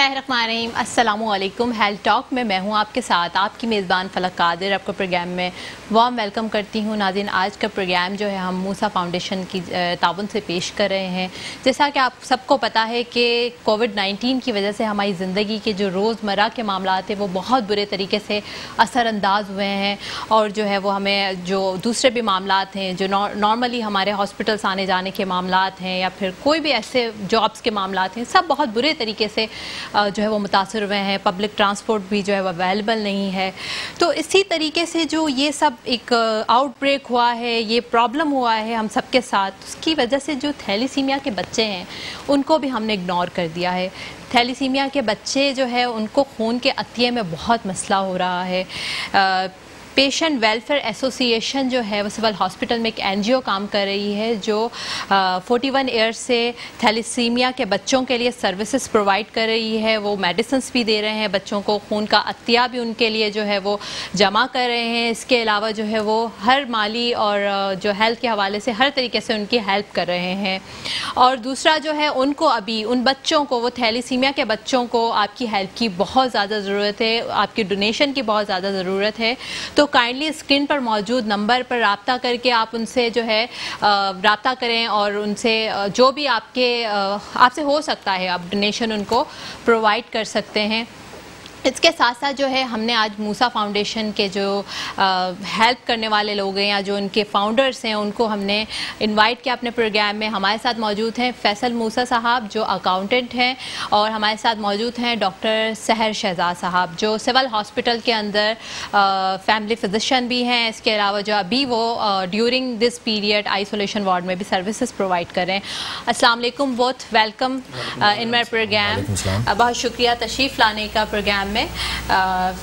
बिस्मिल्लाहिर्रहमानिर्रहीम, अस्सलामुअलैकुम। Health talk में मैं हूं आपके साथ आपकी मेज़बान फलक कादिर। आपको प्रोग्राम में वार्म वेलकम करती हूं। नाज़रीन, आज का प्रोग्राम जो है हम मूसा फाउंडेशन की ताउन से पेश कर रहे हैं। जैसा कि आप सबको पता है कि कोविड-19 की वजह से हमारी ज़िंदगी के जो रोज़मर्रा के मामला थे वो बहुत बुरे तरीके से असरअंदाज हुए हैं, और जो है वो हमें जो दूसरे भी मामला हैं जो नॉर्मली हमारे हॉस्पिटल्स आने जाने के मामला हैं या फिर कोई भी ऐसे जॉब्स के मामला हैं, सब बहुत बुरे तरीके से जो है वो मुतासर हुए हैं। पब्लिक ट्रांसपोर्ट भी जो है वो अवेलेबल नहीं है। तो इसी तरीके से जो ये सब एक आउटब्रेक हुआ है, ये प्रॉब्लम हुआ है हम सबके साथ, उसकी वजह से जो थैलीसीमिया के बच्चे हैं उनको भी हमने इग्नोर कर दिया है। थैलीसीमिया के बच्चे जो है उनको खून के अतिये में बहुत मसला हो रहा है। पेशेंट वेलफेयर एसोसिएशन जो है वो सिविल हॉस्पिटल में एक एनजीओ काम कर रही है जो 41 ईयर्स से थैलीसीमिया के बच्चों के लिए सर्विसेज प्रोवाइड कर रही है। वो मेडिसिन्स भी दे रहे हैं बच्चों को, खून का अतिया भी उनके लिए जो है वो जमा कर रहे हैं। इसके अलावा जो है वो हर माली और जो हेल्थ के हवाले से हर तरीके से उनकी हेल्प कर रहे हैं। और दूसरा जो है उनको अभी उन बच्चों को, वो थैलीसीमिया के बच्चों को आपकी हेल्प की बहुत ज़्यादा ज़रूरत है, आपकी डोनेशन की बहुत ज़्यादा ज़रूरत है। तो काइंडली स्क्रीन पर मौजूद नंबर पर रब्ता करके आप उनसे जो है रब्ता करें और उनसे जो भी आपसे हो सकता है आप डोनेशन उनको प्रोवाइड कर सकते हैं। इसके साथ साथ जो है हमने आज मूसा फाउंडेशन के जो हेल्प करने वाले लोग हैं या जो उनके फाउंडर्स हैं उनको हमने इनवाइट किया अपने प्रोग्राम में। हमारे साथ मौजूद हैं फैसल मूसा साहब जो अकाउंटेंट हैं, और हमारे साथ मौजूद हैं डॉक्टर सहर शहजाद साहब जो सिविल हॉस्पिटल के अंदर फैमिली फिजिशियन भी हैं। इसके अलावा जो अभी वो during this period isolation ward में भी सर्विसेज प्रोवाइड कर रहे हैं। अस्सलाम वालेकुम, बहुत वेलकम इन माई प्रोग्राम। बहुत शुक्रिया तशरीफ़ लाने का प्रोग्राम में।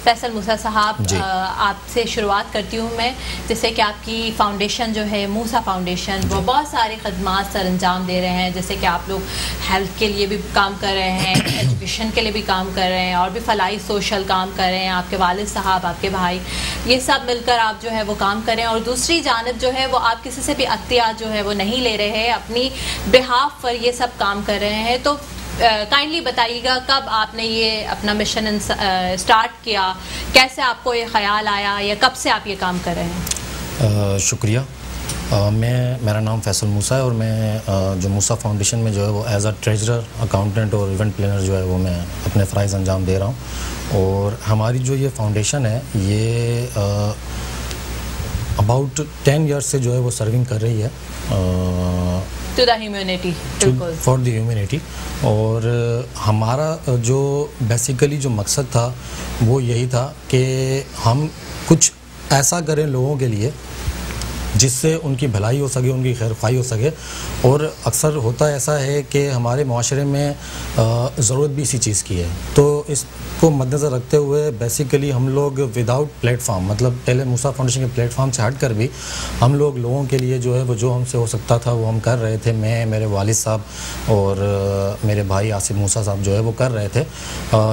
फैसल मूसा साहब, आपसे शुरुआत करती हूँ मैं। जैसे कि आपकी फाउंडेशन जो है मूसा फाउंडेशन वो बहुत सारे खदमात सर अंजाम दे रहे हैं, जैसे कि आप लोग हेल्थ के लिए भी काम कर रहे हैं, एजुकेशन के लिए भी काम कर रहे हैं, और भी फलाई सोशल काम कर रहे हैं। आपके वालिद साहब, आपके भाई, ये सब मिलकर आप जो है वो काम कर रहे हैं। और दूसरी जानब जो है वो आप किसी से भी अतिया जो है वो नहीं ले रहे हैं, अपनी बिहाफ पर ये सब काम कर रहे हैं। तो काइंडली बताइएगा कब आपने ये अपना मिशन स्टार्ट किया, कैसे आपको ये ख्याल आया, या कब से आप ये काम कर रहे हैं? शुक्रिया। मेरा नाम फैसल मूसा है और मैं जो मूसा फाउंडेशन में जो है वो एज अ ट्रेजरर, अकाउंटेंट और इवेंट प्लानर जो है वो मैं अपने फ़राइज़ अंजाम दे रहा हूँ। और हमारी जो ये फाउंडेशन है ये अबाउट 10 ईयर्स से जो है वो सर्विंग कर रही है to the humanity, for the humanity. और हमारा जो बेसिकली जो मकसद था वो यही था कि हम कुछ ऐसा करें लोगों के लिए जिससे उनकी भलाई हो सके, उनकी खैर ख्वाही हो सके। और अक्सर होता ऐसा है कि हमारे माशरे में ज़रूरत भी इसी चीज़ की है। तो इसको मद्देनज़र रखते हुए बेसिकली हम लोग विदाउट प्लेटफार्म, मतलब पहले मूसा फाउंडेशन के प्लेटफार्म से हट कर भी हम लोग लोगों के लिए जो है वो जो हमसे हो सकता था वो हम कर रहे थे। मैं, मेरे वालिद साहब और मेरे भाई आसिफ मूसा साहब जो है वो कर रहे थे।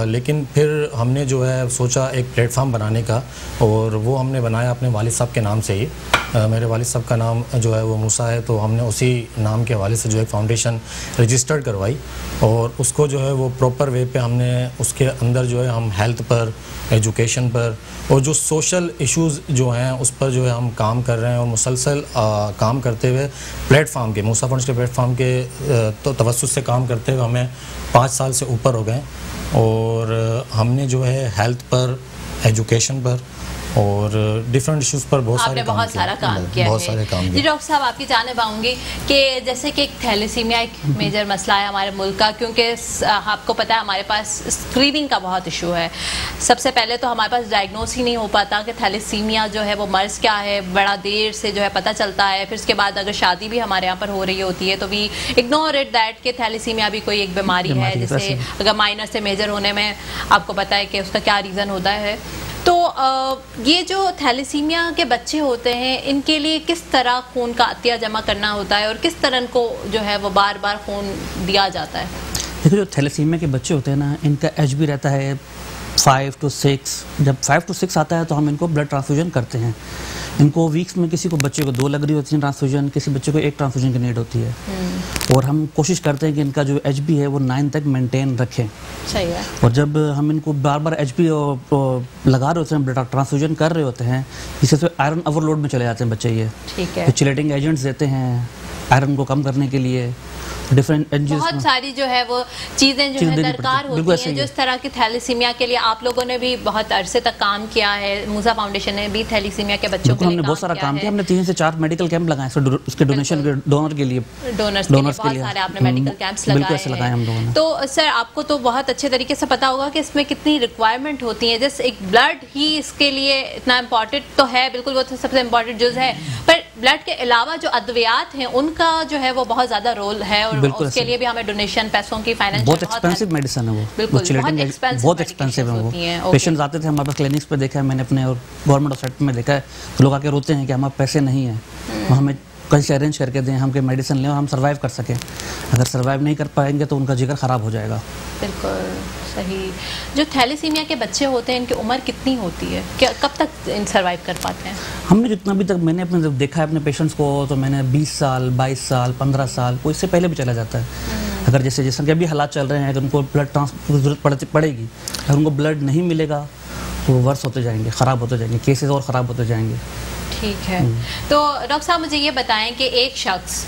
लेकिन फिर हमने जो है सोचा एक प्लेटफार्म बनाने का, और वो हमने बनाया अपने वालिद साहब के नाम से ही। मेरे वालिद साहब का नाम जो है वो मूसा है, तो हमने उसी नाम के हवाले से जो है फाउंडेशन रजिस्टर्ड करवाई, और उसको जो है वो प्रॉपर वे पे हमने उसके अंदर जो है हम हेल्थ पर, एजुकेशन पर और जो सोशल इश्यूज़ जो हैं उस पर जो है हम काम कर रहे हैं। और मुसलसल काम करते हुए प्लेटफार्म के, मूसा फाउंडेशन के प्लेटफार्म के तो तवज्जुह से काम करते हुए हमें 5 साल से ऊपर हो गए। और हमने जो है हेल्थ पर, एजुकेशन पर और डिफरेंट इश्यूज पर बहुत सारे काम किया जी डॉक्टर साहब, आपकी जानब आऊँगी कि जैसे कि थैलीसीमिया एक मेजर मसला है हमारे मुल्क का, क्योंकि आपको पता है हमारे पास स्क्रीनिंग का बहुत इशू है। सबसे पहले तो हमारे पास डायग्नोस ही नहीं हो पाता कि थैलीसीमिया जो है वो मर्ज़ क्या है, बड़ा देर से जो है पता चलता है। फिर उसके बाद अगर शादी भी हमारे यहाँ पर हो रही होती है तो वी इग्नोर इट दैट कि थैलीसीमिया भी कोई एक बीमारी है, जैसे अगर माइनर से मेजर होने में आपको पता है कि उसका क्या रीज़न होता है। तो ये जो थैलीसीमिया के बच्चे होते हैं इनके लिए किस तरह खून का अतिया जमा करना होता है और किस तरह इनको जो है वो बार बार खून दिया जाता है? देखिए, जो थैलीसीमिया के बच्चे होते हैं ना, इनका एज भी रहता है 5 to 6। जब 5 to 6 आता है तो हम इनको ब्लड ट्रांसफ्यूजन करते हैं। इनको वीक्स में किसी को बच्चे को 2 लग रही होती है ट्रांसफ्यूजन, किसी बच्चे को 1 ट्रांसफ्यूजन की नीड होती है। और हम कोशिश करते हैं कि इनका जो HB है वो 9 तक मेंटेन रखें। सही है। और जब हम इनको बार बार HB लगा रहे होते हैं, ट्रांसफ्यूजन कर रहे होते हैं, इससे तो आयरन ओवरलोड में चले जाते हैं बच्चे। ये ठीक है। चिलेटिंग एजेंट्स देते हैं आयरन को कम करने के लिए, डिफरेंट बहुत सारी जो है वो चीज़ें जो है दरकार होती हैं। जो इस तरह की थैलेसीमिया के लिए आप लोगों ने भी बहुत अरसे तक काम किया है, मूसा फाउंडेशन ने भी थैलेसीमिया के बच्चों के लिए हमने बहुत सारा काम किया। हमने 3 से 4 मेडिकल कैंप लगाए उसके डोनेशन के, डोनर के लिए, डोनर्स के लिए सारे आपने मेडिकल कैंप्स लगाए हम लोगों ने। तो सर आपको तो बहुत अच्छे तरीके से पता होगा कि इसमें कितनी रिक्वायरमेंट होती है। जैसे एक ब्लड ही इसके लिए इतना इम्पोर्टेंट तो है, बिल्कुल वो तो सबसे इम्पोर्टेंट जुज़ है, पर ब्लड के अलावा जो अद्वियात हैं उनका जो है वो बहुत ज़्यादा रोल है। और उसके लिए भी हमें डोनेशन, पैसों की फाइनेंशियल, बहुत एक्सपेंसिव मेडिसिन है वो, बिल्कुल बहुत एक्सपेंसिव है वो। पेशेंट्स आते थे हमारे पास क्लिनिक्स पे, देखा है मैंने अपने, और गवर्नमेंट हॉस्पिटल में देखा है, तो लोग आके रोते हैं कि हमारे पैसे नहीं है, हमें कहीं से अरेंज करके दें, हम के मेडिसिन लें और हम सर्वाइव कर सकें। अगर सर्वाइव नहीं कर पाएंगे तो उनका जिगर ख़राब हो जाएगा। बिल्कुल सही। जो थैलेसीमिया के बच्चे होते हैं इनकी उम्र कितनी होती है, क्या कब तक इन सर्वाइव कर पाते हैं? हमने जितना भी तक मैंने अपने जब देखा है अपने पेशेंट्स को, तो मैंने 20 साल, 22 साल, 15 साल, कोई इससे पहले भी चला जाता है। अगर जैसे कि अभी हालात चल रहे हैं, अगर उनको ब्लड ट्रांसफर की जरूरत पड़ेगी, अगर उनको ब्लड नहीं मिलेगा तो वो वर्स होते जाएंगे, ख़राब होते जाएंगे, केसेस और ख़राब होते जाएंगे। ठीक है। तो डॉक्टर साहब मुझे ये बताएं कि एक शख्स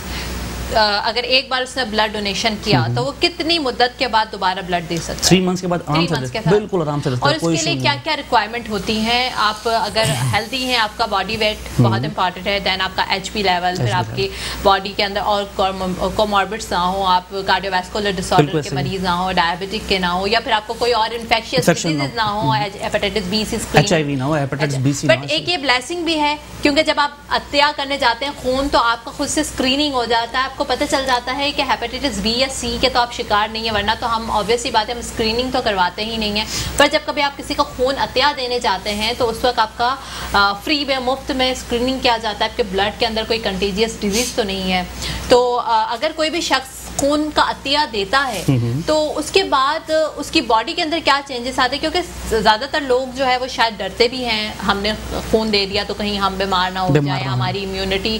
अगर एक बार उसने ब्लड डोनेशन किया तो वो कितनी मुद्दत के बाद दोबारा ब्लड दे सकता है? 3 मंथ्स के बाद आराम से, बिल्कुल आराम से। और उसके लिए क्या क्या रिक्वायरमेंट होती हैं? आप अगर हेल्दी हैं, आपका बॉडी वेट बहुत इंपॉर्टेंट है, देन आपका HB लेवल, फिर आपकी बॉडी के अंदर और कोमॉर्बिड्स ना हो, आप कार्डियोवैस्कुलर डिसऑर्डर के मरीज ना हो, डायबिटिक के ना हो, या फिर आपको कोई और इन्फेक्शियस डिजीज ना हो, हेपेटाइटिस B, HIV ना हो, हेपेटाइटिस B, C। बट एक ये ब्लेसिंग भी है, क्योंकि जब आप अत्या करने जाते हैं खून, तो आपका खुद से स्क्रीनिंग हो जाता है, आपको पता चल जाता है कि हेपेटाइटिस B या C के तो आप शिकार नहीं है, वरना तो हम ऑब्वियसली बात है हम स्क्रीनिंग तो करवाते ही नहीं है। पर जब कभी आप किसी को खून अत्या देने जाते हैं तो उस वक्त आपका फ्री में, मुफ्त में स्क्रीनिंग किया जाता है, आपके ब्लड के अंदर कोई कंटेजियस डिजीज तो नहीं है। तो अगर कोई भी शख्स खून का अतिया देता है तो उसके बाद उसकी बॉडी के अंदर क्या चेंजेस आते हैं? क्योंकि ज़्यादातर लोग जो है वो शायद डरते भी हैं, हमने खून दे दिया तो कहीं हम बीमार ना हो जाए, हमारी इम्यूनिटी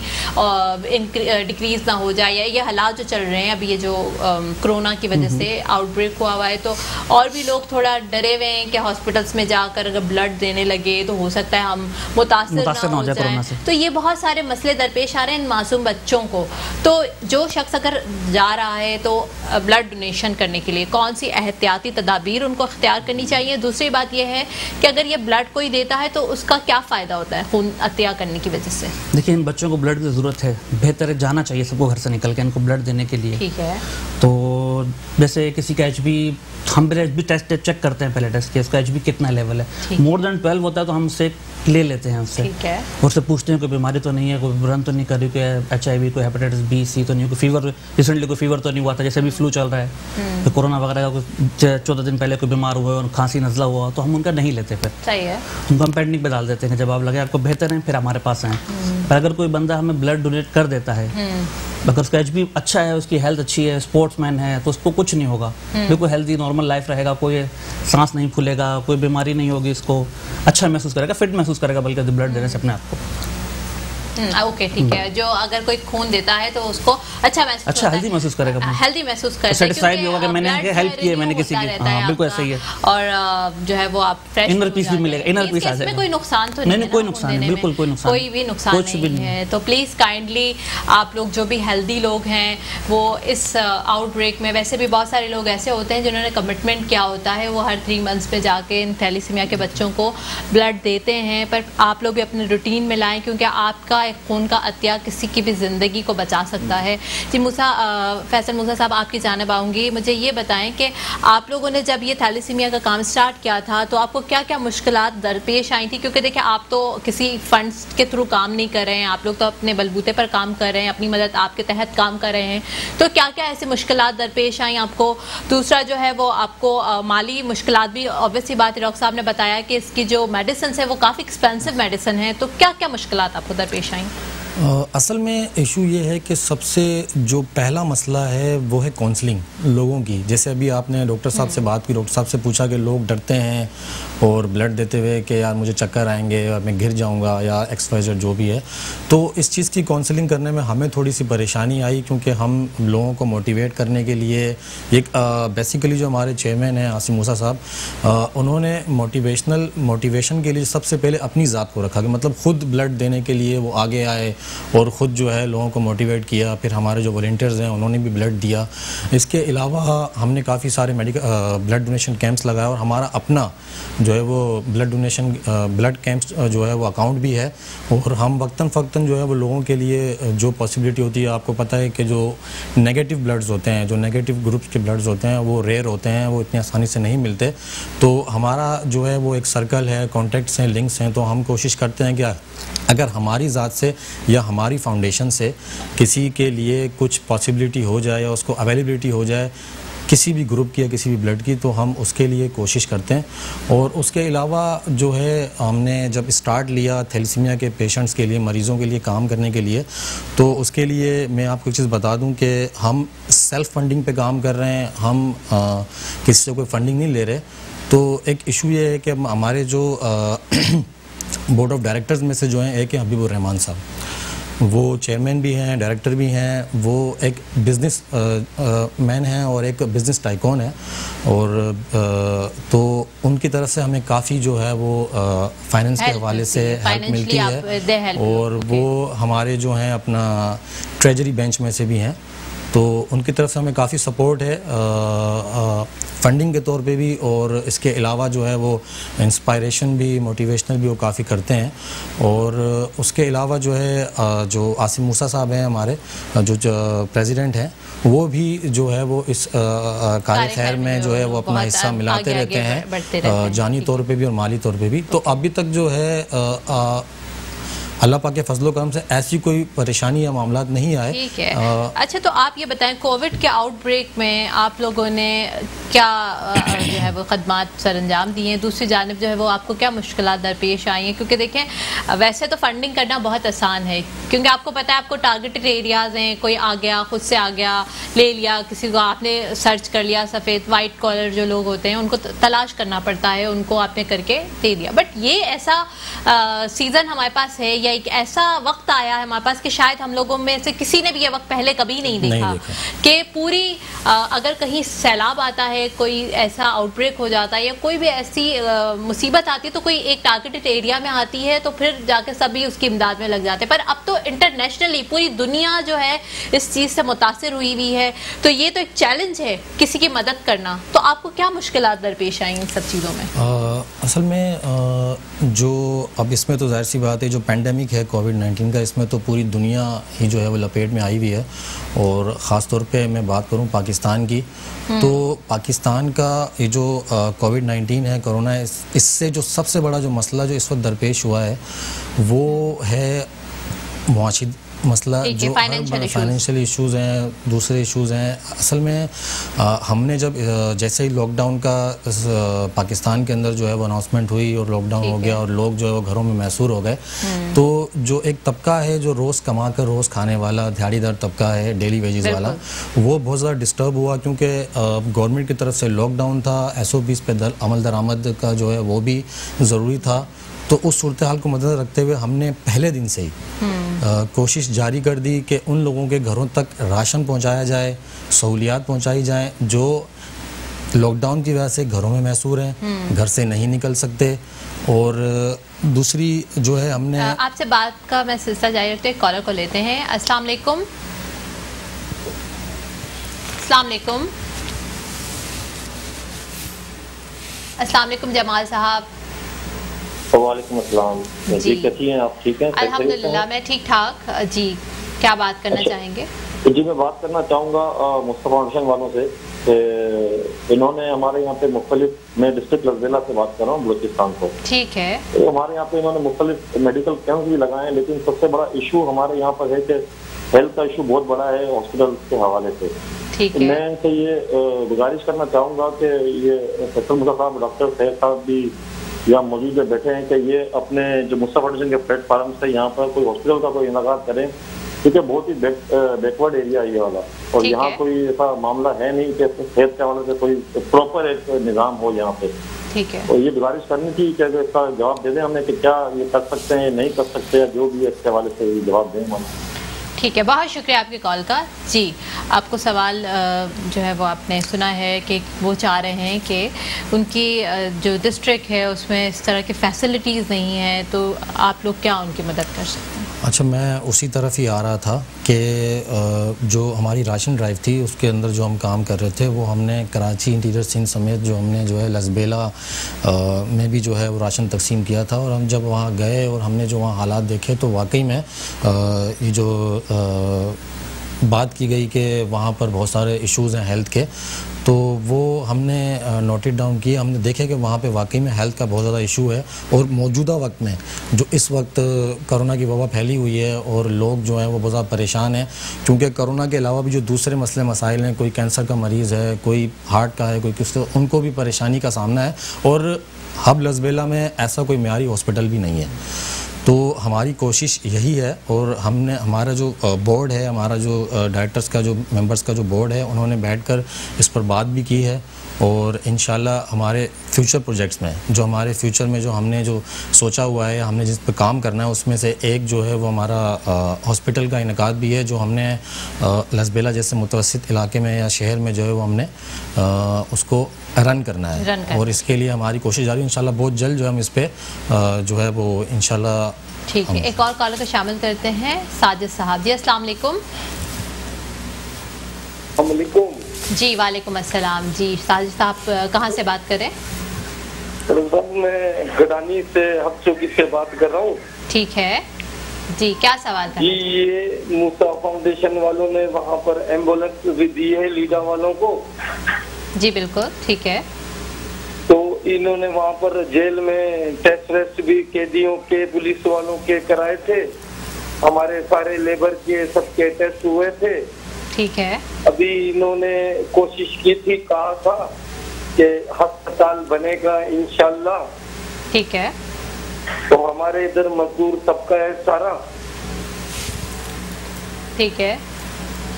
डिक्रीज ना हो जाए, या ये हालात जो चल रहे हैं अभी, ये जो कोरोना की वजह से आउटब्रेक हुआ है, तो और भी लोग थोड़ा डरे हुए हैं कि हॉस्पिटल्स में जाकर अगर ब्लड देने लगे तो हो सकता है हम मुतासिर ना हो जाए। तो ये बहुत सारे मसले दरपेश आ रहे हैं इन मासूम बच्चों को। तो जो शख्स अगर जा रहा है तो ब्लड डोनेशन करने के लिए कौन सी एहतियाती तदाबीर उनको अख्तियार करनी चाहिए? दूसरी बात यह है कि अगर ये ब्लड कोई देता है तो उसका क्या फ़ायदा होता है खून अतिया करने की वजह से? देखिए, इन बच्चों को ब्लड की ज़रूरत है, बेहतर है जाना चाहिए सबको घर से निकल के इनको ब्लड देने के लिए। ठीक है। तो जैसे किसी का HB, हम HB टेस्ट चेक करते हैं पहले टेस्ट के, उसका HB कितना लेवल है, मोर देन 12 होता है तो हम उससे ले लेते हैं उससे। ठीक है। और उससे पूछते हैं कोई बीमारी तो नहीं है, कोई रन तो नहीं कर रही, कोई HIV, कोई हेपेटाइटिस B, C तो नहीं, कोई फीवर, रिसेंटली कोई फीवर तो नहीं हुआ था, जैसे अभी फ्लू चल रहा है, तो कोरोना वगैरह का 14 दिन पहले कोई बीमार हुआ और खांसी नज़ला हुआ तो हम उनका नहीं लेते। फिर सही है, उनको हम पेंडिंग पे डाल देते हैं, जब आप लगे आपको बेहतर है फिर हमारे पास आएँ। पर अगर कोई बंदा हमें ब्लड डोनेट कर देता है, अगर उसका HB अच्छा है, उसकी हेल्थ अच्छी है, स्पोर्ट्समैन है, तो उसको कुछ नहीं होगा, बिल्कुल हेल्दी नॉर्मल लाइफ रहेगा, कोई सांस नहीं फूलेगा, कोई बीमारी नहीं होगी, इसको अच्छा महसूस करेगा, फिट महसूस करेगा बल्कि ब्लड देने से अपने आप को। ओके, ठीक है। जो अगर कोई खून देता है तो उसको अच्छा हेल्दी महसूस करेगा, हेल्दी महसूस करेगा, सेटिस्फाइड होगा कि मैंने हेल्प की है, मैंने किसी की। हाँ, बिल्कुल ऐसा ही है। और जो है वो आप फ्रेश इनर पीस भी मिलेगा, इनर पीस आ जाएगा। कोई नुकसान तो नहीं, कोई नुकसान नहीं, बिल्कुल कोई नुकसान, कोई भी नुकसान नहीं है। तो प्लीज़ काइंडली आप लोग जो भी हेल्दी लोग हैं वो इस आउटब्रेक में, वैसे भी बहुत सारे लोग ऐसे होते हैं जिन्होंने कमिटमेंट किया होता है, वो हर 3 मंथ्स पे जाके इन थैलेसीमिया के बच्चों को ब्लड देते हैं। पर आप लोग भी अपने रूटीन में लाएं, क्योंकि आपका एक खून का अतिया किसी की भी ज़िंदगी को बचा सकता है। जी फैसल मूसा साहब, आपकी जानिब आऊँगी। मुझे ये बताएं कि आप लोगों ने जब ये थैलेसीमिया का काम स्टार्ट किया था तो आपको क्या क्या मुश्किलात दरपेश आई थी? क्योंकि देखिए, आप तो किसी फंड्स के थ्रू काम नहीं कर रहे हैं, आप लोग तो अपने बलबूते पर काम कर रहे हैं, अपनी मदद आपके तहत काम कर रहे हैं। तो क्या क्या ऐसी मुश्किलात दरपेश आई आपको? दूसरा जो है वो आपको माली मुश्किलात भी, ऑब्वियसली बात है, डॉक्टर साहब ने बताया कि इसकी जो मेडिसिन है वो काफ़ी एक्सपेंसिव मेडिसिन है, तो क्या क्या मुश्किलात आपको दरपेश आई? असल में इशू ये है कि सबसे जो पहला मसला है वो है काउंसलिंग लोगों की। जैसे अभी आपने डॉक्टर साहब से बात की, डॉक्टर साहब से पूछा कि लोग डरते हैं और ब्लड देते हुए कि यार मुझे चक्कर आएंगे या मैं गिर जाऊंगा या XYZ जो भी है। तो इस चीज़ की काउंसलिंग करने में हमें थोड़ी सी परेशानी आई, क्योंकि हम लोगों को मोटिवेट करने के लिए एक बेसिकली जो हमारे चेयरमैन हैं आसिम मूसा साहब, उन्होंने मोटिवेशन के लिए सबसे पहले अपनी ज़ात को रखा कि मतलब खुद ब्लड देने के लिए वो आगे आए और ख़ुद जो है लोगों को मोटिवेट किया। फिर हमारे जो वॉलंटियर्स हैं उन्होंने भी ब्लड दिया। इसके अलावा हमने काफ़ी सारे ब्लड डोनेशन कैंप्स लगाए और हमारा अपना जो है वो ब्लड कैंप्स जो है वो अकाउंट भी है। और हम वक्तन फ़क्तन जो है वो लोगों के लिए जो पॉसिबिलिटी होती है, आपको पता है कि जो नेगेटिव ब्लड्स होते हैं, जो नेगेटिव ग्रुप्स के ब्लड्स होते हैं वो रेयर होते हैं, वो इतनी आसानी से नहीं मिलते। तो हमारा जो है वो एक सर्कल है, कॉन्टैक्ट्स हैं, लिंक्स हैं। तो हम कोशिश करते हैं कि अगर हमारी ज़ात से या हमारी फाउंडेशन से किसी के लिए कुछ पॉसिबिलिटी हो जाए या उसको अवेलेबिलिटी हो जाए किसी भी ग्रुप की या किसी भी ब्लड की, तो हम उसके लिए कोशिश करते हैं। और उसके अलावा जो है हमने जब स्टार्ट लिया थैलेसीमिया के पेशेंट्स के लिए, मरीज़ों के लिए काम करने के लिए, तो उसके लिए मैं आपको एक चीज़ बता दूं कि हम सेल्फ़ फंडिंग पे काम कर रहे हैं, हम किसी से कोई फंडिंग नहीं ले रहे। तो एक इशू ये है कि हमारे जो बोर्ड ऑफ डायरेक्टर्स में से जो हैं एक है हबीबुर रहमान साहब, वो चेयरमैन भी हैं, डायरेक्टर भी हैं, वो एक बिज़नेस मैन हैं और एक बिज़नेस टाइकॉन है। और तो उनकी तरफ से हमें काफ़ी जो है वो फाइनेंस के हवाले से हेल्प मिलती है। और वो हमारे जो हैं अपना ट्रेजरी बेंच में से भी हैं, तो उनकी तरफ से हमें काफ़ी सपोर्ट है फंडिंग के तौर पे भी। और इसके अलावा जो है वो इंस्पायरेशन भी, मोटिवेशनल भी वो काफ़ी करते हैं। और उसके अलावा जो है जो आसिम मूसा साहब हैं हमारे जो प्रेसिडेंट हैं, वो भी जो है वो इस कार्य खैर में जो है वो अपना हिस्सा मिलाते रहते हैं, जानी तौर पे भी और माली तौर पे भी। तो अभी तक जो है अल्लाह पाक के फजलो करम से ऐसी कोई परेशानी या मामला नहीं आए। ठीक है। अच्छा, तो आप ये बताएं, कोविड के आउटब्रेक में आप लोगों ने क्या जो है वो खदमात सरअंजाम दी हैं? दूसरी जानिब जो है वो आपको क्या मुश्किलात दरपेश आई हैं? क्योंकि देखें वैसे तो फंडिंग करना बहुत आसान है, क्योंकि आपको पता है आपको टारगेटेड एरियाज़ हैं, कोई आ गया खुद से आ गया ले लिया, किसी को आपने सर्च कर लिया, सफ़ेद वाइट कॉलर जो लोग होते हैं उनको तलाश करना पड़ता है, उनको आपने करके दे दिया। बट ये ऐसा सीज़न हमारे पास है, एक ऐसा वक्त आया है हमारे पास कि शायद हम लोगों में से किसी ने भी ये वक्त पहले कभी नहीं देखा कि पूरी अगर कहीं सैलाब आता है, कोई ऐसा आउटब्रेक हो जाता है या कोई भी ऐसी मुसीबत आती है, तो कोई एक टारगेटेड एरिया में आती है तो फिर जाके सभी उसकी इमदाद में लग जाते हैं। पर अब तो इंटरनेशनली पूरी दुनिया जो है इस चीज़ से मुतासिर हुई हुई है, तो ये तो एक चैलेंज है किसी की मदद करना। तो आपको क्या मुश्किलात दरपेश आई इन सब चीज़ों में? असल में जो अब इसमें तो जाहिर सी बात है, जो पैंडेमिक है कोविड-19 का, इसमें तो पूरी दुनिया ही जो है वो लपेट में आई हुई है। और ख़ास तौर पे मैं बात करूं पाकिस्तान की, तो पाकिस्तान का ये जो कोविड-19 है, कोरोना है, इससे जो सबसे बड़ा जो मसला जो इस वक्त दरपेश हुआ है वो है मुआशी मसला, जो फाइनेंशियल इश्यूज़ हैं, दूसरे इश्यूज़ हैं। असल में हमने जब जैसे ही लॉकडाउन का पाकिस्तान के अंदर जो है वो अनाउंसमेंट हुई और लॉकडाउन हो गया और लोग जो है वो घरों में मैसूर हो गए, तो जो एक तबका है जो रोज़ कमा कर रोज़ खाने वाला दिहाड़ीदार तबका है, डेली वेजेस वाला, वो बहुत ज़्यादा डिस्टर्ब हुआ, क्योंकि गवर्नमेंट की तरफ से लॉकडाउन था, SOPs पे अमल दरामद का जो है वो भी ज़रूरी था। तो उस सूरत हाल को मद्देनज़र रखते हुए हमने पहले दिन से ही कोशिश जारी कर दी कि उन लोगों के घरों तक राशन पहुंचाया जाए, सहूलियात पहुंचाई जाएं जो लॉकडाउन की वजह से घरों में मैसूर हैं, घर से नहीं निकल सकते। और दूसरी जो है हमने आपसे बात का मैं सिलसिला जारी रखते हैं, कॉलर को लेते हैं। अस्सलाम वालेकुम। अस्सलाम वालेकुम। अस्सलाम वालेकुम जमाल साहब। वालेकुम अस्सलाम जी, कैसी हैं आप? ठीक हैं? अल्हम्दुलिल्लाह मैं ठीक ठाक जी। क्या बात करना चाहेंगे? जी मैं बात करना चाहूँगा मुस्तफा फाउंडेशन वालों से। इन्होंने हमारे यहाँ पे मुख्तलिफ, मैं डिस्ट्रिक्ट लड़बेला से बात कर रहा हूँ बलूचिस्तान को। ठीक है। तो हमारे यहाँ पे इन्होंने मुख्तलिफ मेडिकल कैंप भी लगाए हैं, लेकिन सबसे बड़ा इशू हमारे यहाँ पर है कि हेल्थ का इशू बहुत बड़ा है हॉस्पिटल के हवाले से। ठीक है। मैं इनसे ये गुजारिश करना चाहूँगा कि ये सैयद मूसा साहब, डॉक्टर सैयद साहब भी यहाँ मौजूद बैठे हैं कि ये अपने जो मुस्तफा फाउंडेशन के प्लेटफार्म से यहाँ पर कोई हॉस्पिटल का कोई इनाकात करें, क्योंकि बहुत ही बैकवर्ड एरिया है ये वाला, और यहाँ कोई ऐसा मामला है नहीं कि सेहत के हवाले से कोई प्रॉपर एक निज़ाम हो यहाँ पे। ठीक है, और ये गुजारिश करनी थी कि इसका जवाब दे दें हमें कि क्या ये कर सकते हैं, नहीं कर सकते, या जो भी है इसके हवाले से जवाब दें हम। ठीक है, बहुत शुक्रिया आपकी कॉल का। जी, आपको सवाल जो है वो आपने सुना है कि वो चाह रहे हैं कि उनकी जो डिस्ट्रिक्ट है उसमें इस तरह की फैसिलिटीज़ नहीं है, तो आप लोग क्या उनकी मदद कर सकते हैं? अच्छा, मैं उसी तरफ ही आ रहा था कि जो हमारी राशन ड्राइव थी उसके अंदर जो हम काम कर रहे थे वो हमने कराची, इंटीरियर सिंध समेत जो हमने जो है लसबेला में भी जो है वो राशन तकसीम किया था। और हम जब वहाँ गए और हमने जो वहाँ हालात देखे तो वाकई में ये जो बात की गई कि वहाँ पर बहुत सारे इश्यूज़ हैं हेल्थ के, तो वो हमने नोटेड डाउन किए। हमने देखे कि वहाँ पे वाकई में हेल्थ का बहुत ज़्यादा इशू है, और मौजूदा वक्त में जो इस वक्त कोरोना की वबा फैली हुई है और लोग जो हैं वो बहुत ज़्यादा परेशान हैं, क्योंकि कोरोना के अलावा भी जो दूसरे मसले मसाइल हैं, कोई कैंसर का मरीज़ है, कोई हार्ट का है, कोई किस, उनको भी परेशानी का सामना है। और हब लसबेला में ऐसा कोई मेयारी हॉस्पिटल भी नहीं है। तो हमारी कोशिश यही है, और हमने हमारा जो बोर्ड है, हमारा जो डायरेक्टर्स का जो मेंबर्स का जो बोर्ड है, उन्होंने बैठकर इस पर बात भी की है। और इंशाल्लाह हमारे फ्यूचर प्रोजेक्ट्स में जो हमारे फ्यूचर में जो हमने जो सोचा हुआ है, हमने जिस पर काम करना है, उसमें से एक जो है वो हमारा हॉस्पिटल का इनकाद भी है, जो हमने लसबेला जैसे मुतवस्सित इलाके में या शहर में जो है वो हमने उसको रन करना है। और इसके लिए हमारी कोशिश जारी है। इंशाल्लाह बहुत जल्द जो है हम इस पर जो है वो इंशाल्लाह। ठीक है, एक और कॉलर को शामिल करते हैं, साजिद साहब। जी अस्सलाम वालेकुम। जी वालेकुम अस्सलाम। जी साजिद साहब कहाँ से बात करें? मैं गडानी से हफ्चोकी से बात कर रहा हूँ। ठीक है जी, क्या सवाल था? जी, ये मूसा फाउंडेशन वालों ने वहाँ पर एम्बुलेंस भी दी है लीडा वालों को। जी बिल्कुल, ठीक है। तो इन्होंने वहाँ पर जेल में टेस्ट वेस्ट भी कैदियों के, पुलिस वालों के कराए थे। हमारे सारे लेबर के सबके टेस्ट हुए थे। ठीक है। अभी इन्होंने कोशिश की थी, कहा था कि अस्पताल बनेगा इंशाल्लाह। ठीक है। तो हमारे इधर मजदूर सबका है सारा। ठीक है।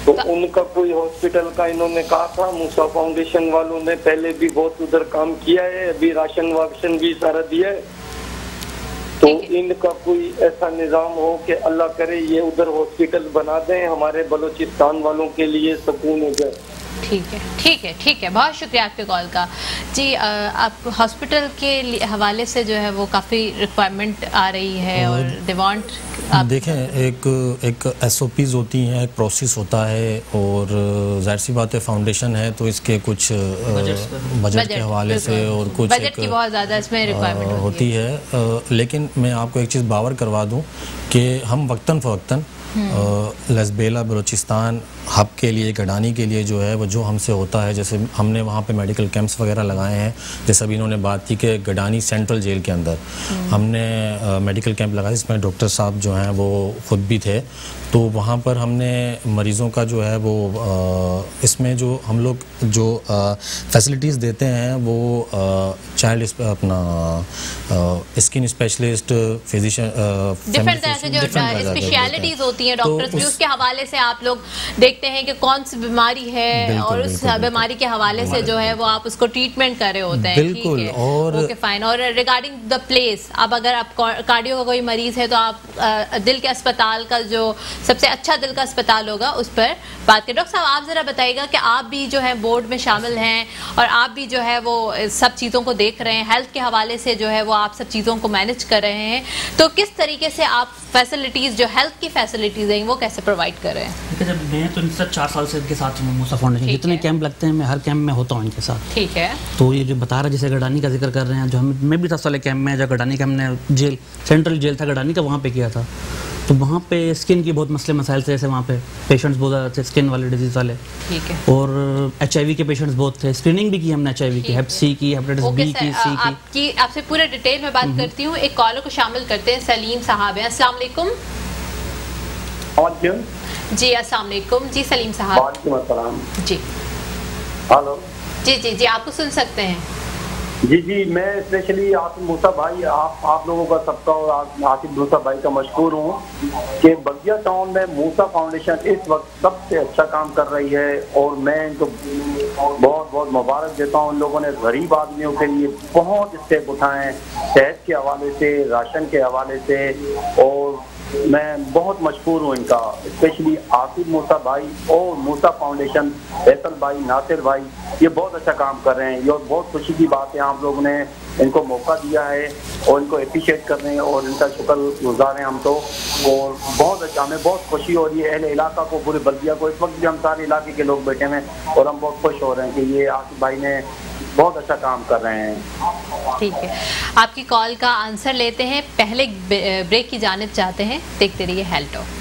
तो उनका कोई हॉस्पिटल का इन्होंने कहा था, मूसा फाउंडेशन वालों ने पहले भी बहुत उधर काम किया है, अभी राशन वाशन भी सारा दिया है। तो इनका कोई ऐसा निजाम हो कि अल्लाह करे ये उधर हॉस्पिटल बना दें, हमारे बलूचिस्तान वालों के लिए सुकून हो जाए। ठीक है, ठीक है, ठीक है, बहुत शुक्रिया आपके कॉल का। जी, आप हॉस्पिटल के हवाले से जो है वो काफ़ी रिक्वायरमेंट आ रही है और दे वांट। देखें, एक SOPs होती हैं, एक प्रोसेस होता है, और जाहिर सी बात है फाउंडेशन है तो इसके कुछ बजट के हवाले से और कुछ बजट की बहुत ज़्यादा इसमें रिक्वायरमेंट होती है। लेकिन मैं आपको एक चीज़ बावर करवा दूं कि हम वक्तन फ़वक्तन लसबेला बलूचिस्तान हब के लिए, गडानी के लिए जो है वो जो हमसे होता है, जैसे हमने वहाँ पे मेडिकल कैंप्स वगैरह लगाए हैं। जैसे अभी इन्होंने बात की कि गडानी सेंट्रल जेल के अंदर हमने मेडिकल कैंप लगाया, जिसमें डॉक्टर साहब जो हैं वो ख़ुद भी थे। तो वहाँ पर हमने मरीज़ों का जो है वो इसमें जो हम लोग जो फैसिलिटीज़ देते हैं वो चाइल्ड अपना स्किन स्पेशलिस्ट, फिजिशियन, डिफरेंट तरह से जो स्पेशलिटीज़ होती हैं डॉक्टर्स भी, उसके हवाले से आप लोग देखते हैं कि कौन सी बीमारी है और उस बीमारी के हवाले से जो है वो आप उसको ट्रीटमेंट कर रहे होते हैं। बिल्कुल। और ओके फाइन। और रिगार्डिंग द प्लेस, अब अगर आप कार्डियो का कोई मरीज़ है तो आप दिल के अस्पताल का जो सबसे अच्छा दिल का अस्पताल होगा उस पर बात करें। डॉक्टर साहब, आप ज़रा बताइएगा कि आप भी जो है बोर्ड में शामिल हैं और आप भी जो है वो सब चीज़ों को देख रहे हैं, हेल्थ के हवाले से जो है वो आप सब चीज़ों को मैनेज कर रहे हैं, तो किस तरीके से आप फैसिलिटीज़ जो हेल्थ की फैसिलिटीज़ हैं वो कैसे प्रोवाइड कर रहे हैं? जब मैं तो इनसे 4 साल से इनके साथ हूँ, मूसा फाउंडेशन जितने कैंप लगते हैं मैं हर कैंप में होता हूँ इनके साथ। ठीक है। तो ये जो बता रहा है, जैसे गडानी का जिक्र कर रहे हैं, जो मैं भी 10 साल कैंप में, जो गडानी का हमने जेल, सेंट्रल जेल था गडानी का, वहाँ पे किया था। तो वहाँ पे स्किन की बहुत मसले मसाइल थे, जैसे वहाँ पे पेशेंट्स बहुत ज़्यादा थे, स्किन वाले डिजीज़ वाले। ठीक है। और HIV के पेशेंट्स बहुत थे, स्क्रीनिंग भी की हमने HIV की, हेप C की, हेपेटाइटिस B की, C की। आपसे पूरे डिटेल में बात करती हूँ। एक कॉलर को शामिल करते हैं, सलीम साहब हैं। अस्सलाम वालेकुम। जी अस्सलाम वालेकुम। जी सलीम साहब। वालेकुम अस्सलाम। जी हेलो। जी जी जी, आपको सुन सकते हैं। जी, मैं स्पेशली आसिफ मूसा भाई, आप लोगों का सबका और आसिफ मूसा भाई का मशहूर हूँ कि बगिया टाउन में मूसा फाउंडेशन इस वक्त सबसे अच्छा काम कर रही है और मैं इनको बहुत बहुत मुबारक देता हूँ। उन लोगों ने गरीब आदमियों के लिए बहुत स्टेप उठाए हैं, सेहत के हवाले से, राशन के हवाले से, और मैं बहुत मशहूर हूँ इनका, स्पेशली आसिफ मूसा भाई और मूसा फाउंडेशन, फैसल भाई, नासिर भाई, ये बहुत अच्छा काम कर रहे हैं। ये बहुत खुशी की बात है, आप लोगों ने इनको मौका दिया है और इनको अप्रिशिएट कर रहे हैं और इनका शुक्रगुजार हैं हम तो। और बहुत अच्छा, हमें बहुत खुशी हो रही है अहले इलाका को, पूरे बल्दिया को। इस वक्त भी हम सारे इलाके के लोग बैठे हैं और हम बहुत खुश हो रहे हैं कि ये आसिफ भाई ने बहुत अच्छा काम कर रहे हैं। ठीक है, आपकी कॉल का आंसर लेते हैं, पहले ब्रेक की जानिब चाहते हैं। देखते रहिए health talk.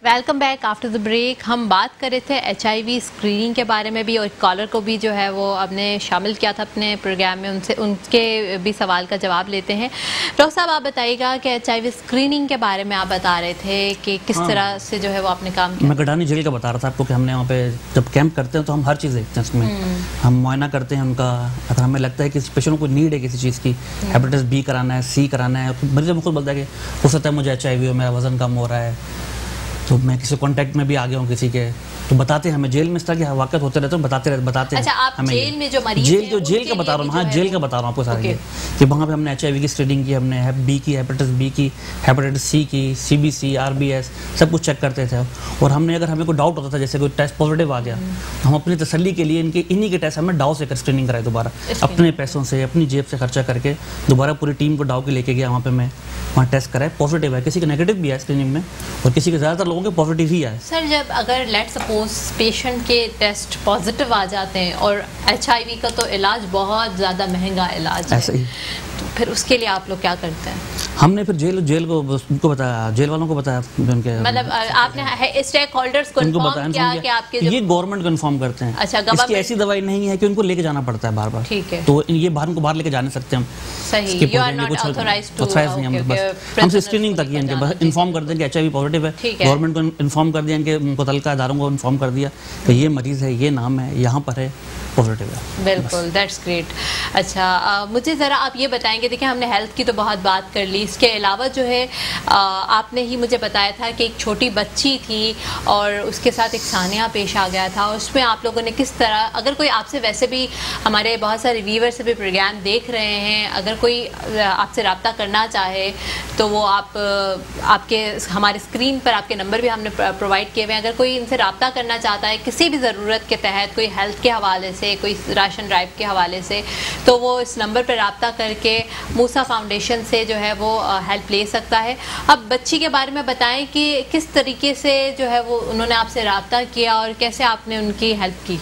Welcome back after the break. हम बात कर रहे थे HIV स्क्रीनिंग के बारे में भी, और कॉलर को भी जो है वो आपने शामिल किया था अपने प्रोग्राम में, उनके भी सवाल का जवाब लेते हैं। डॉक्टर साहब, आप बताइएगा कि HIV स्क्रीनिंग के बारे में आप बता रहे थे कि किस तरह से जो है वो आपने काम किया। मैं गडानी जेल का बता रहा था आपको कि हमने वहाँ पे जब कैंप करते हैं तो हम हर चीज़ देखते हैं उसमें। हम मुआयना करते हैं उनका, अगर हमें लगता है कि पेशेंट को नीड है किसी चीज़ की, हेपेटाइटिस B कराना है, C कराना है, मरीज खुद बोलता है कि हो सकता है मुझे HIV हो, मेरा वजन कम हो रहा है, तो मैं किसी कॉन्टैक्ट में भी आ गया हूँ किसी के, तो बताते हैं हमें। जेल में इस तरह के वाक़यात होते रहते हैं, बताते हैं। अच्छा, आप हमें जेल में जो मरीज जेल का बता रहा हूँ, हाँ जेल का बता रहा हूँ आपको सारे कि वहाँ पे हमने HIV की स्क्रीनिंग की, हमने B की, हेपेटाइटिस B की, हेपेटाइटिस C की, CBC, RBS सब कुछ चेक करते थे। और हमने, अगर हमें कोई डाउट होता था, जैसे कोई टेस्ट पॉजिटिव आ गया, तो हम अपनी तसल्ली के लिए इन्हीं के टेस्ट हमें डाव से कर स्क्रीनिंग कराए दोबारा, अपने पैसों से, अपनी जेब से खर्चा करके दोबारा पूरी टीम को डाव के लेके गया वहाँ पे, मैं वहाँ टेस्ट कराए, पॉजिटिव है, किसी का नेगेटिव भी है स्क्रीनिंग में और किसी के ज़्यादातर लोगों के पॉजिटिव ही आए। सर, जब अगर लेट सपोज पेशेंट के टेस्ट पॉजिटिव आ जाते हैं, और HIV का तो इलाज बहुत ज़्यादा महंगा इलाज है, तो फिर उसके लिए आप लोग क्या करते हैं? हमने फिर जेल को उनको बताया, जेल वालों को बताया, उनके मतलब आपने स्टेक होल्डर्स को इन्फॉर्म किया कि आपके ये गवर्नमेंट को इन्फॉर्म करते हैं। अच्छा, इसकी ऐसी दवाई नहीं है कि उनको लेके जाना पड़ता है बार बार, ठीक है, तो ये उनको बाहर लेके जा नहीं सकते हम। सही, you are not authorised to, हमसे स्क्रीनिंग तक ही इनके बस इन्फॉर्म कर दें कि HIV पॉजिटिव है, गवर्नमेंट को इन्फॉर्म कर दिया, कि मुतल्लिका इदारों को इन्फॉर्म कर दिया कि ये मरीज है, ये नाम है, यहाँ पर है, पॉजिटिव है। बिल्कुल, दैट्स ग्रेट। अच्छा, मुझे ज़रा आप ये बताएंगे, देखिए हमने हेल्थ की तो बहुत बात कर ली, इसके अलावा जो है आपने ही मुझे बताया था कि एक छोटी बच्ची थी और उसके साथ एक सानिया पेश आ गया था, उसमें आप लोगों ने किस तरह, अगर कोई आपसे, वैसे भी हमारे बहुत सारे व्यूअर्स भी प्रोग्राम देख रहे हैं, अगर कोई आपसे रब्ता करना चाहे तो वो आपके हमारे स्क्रीन पर आपके नंबर भी हमने प्रोवाइड किए हुए हैं। अगर कोई इनसे रब्ता करना चाहता है किसी भी ज़रूरत के तहत, कोई हेल्थ के हवाले से, कोई राशन ड्राइव के हवाले से, तो वो इस नंबर पर रब्ता करके मूसा फाउंडेशन से जो है वो हेल्प ले सकता है। अब बच्ची के बारे में बताएं कि किस तरीके से जो है वो उन्होंने आपसे रब्ता किया और कैसे आपने उनकी हेल्प की।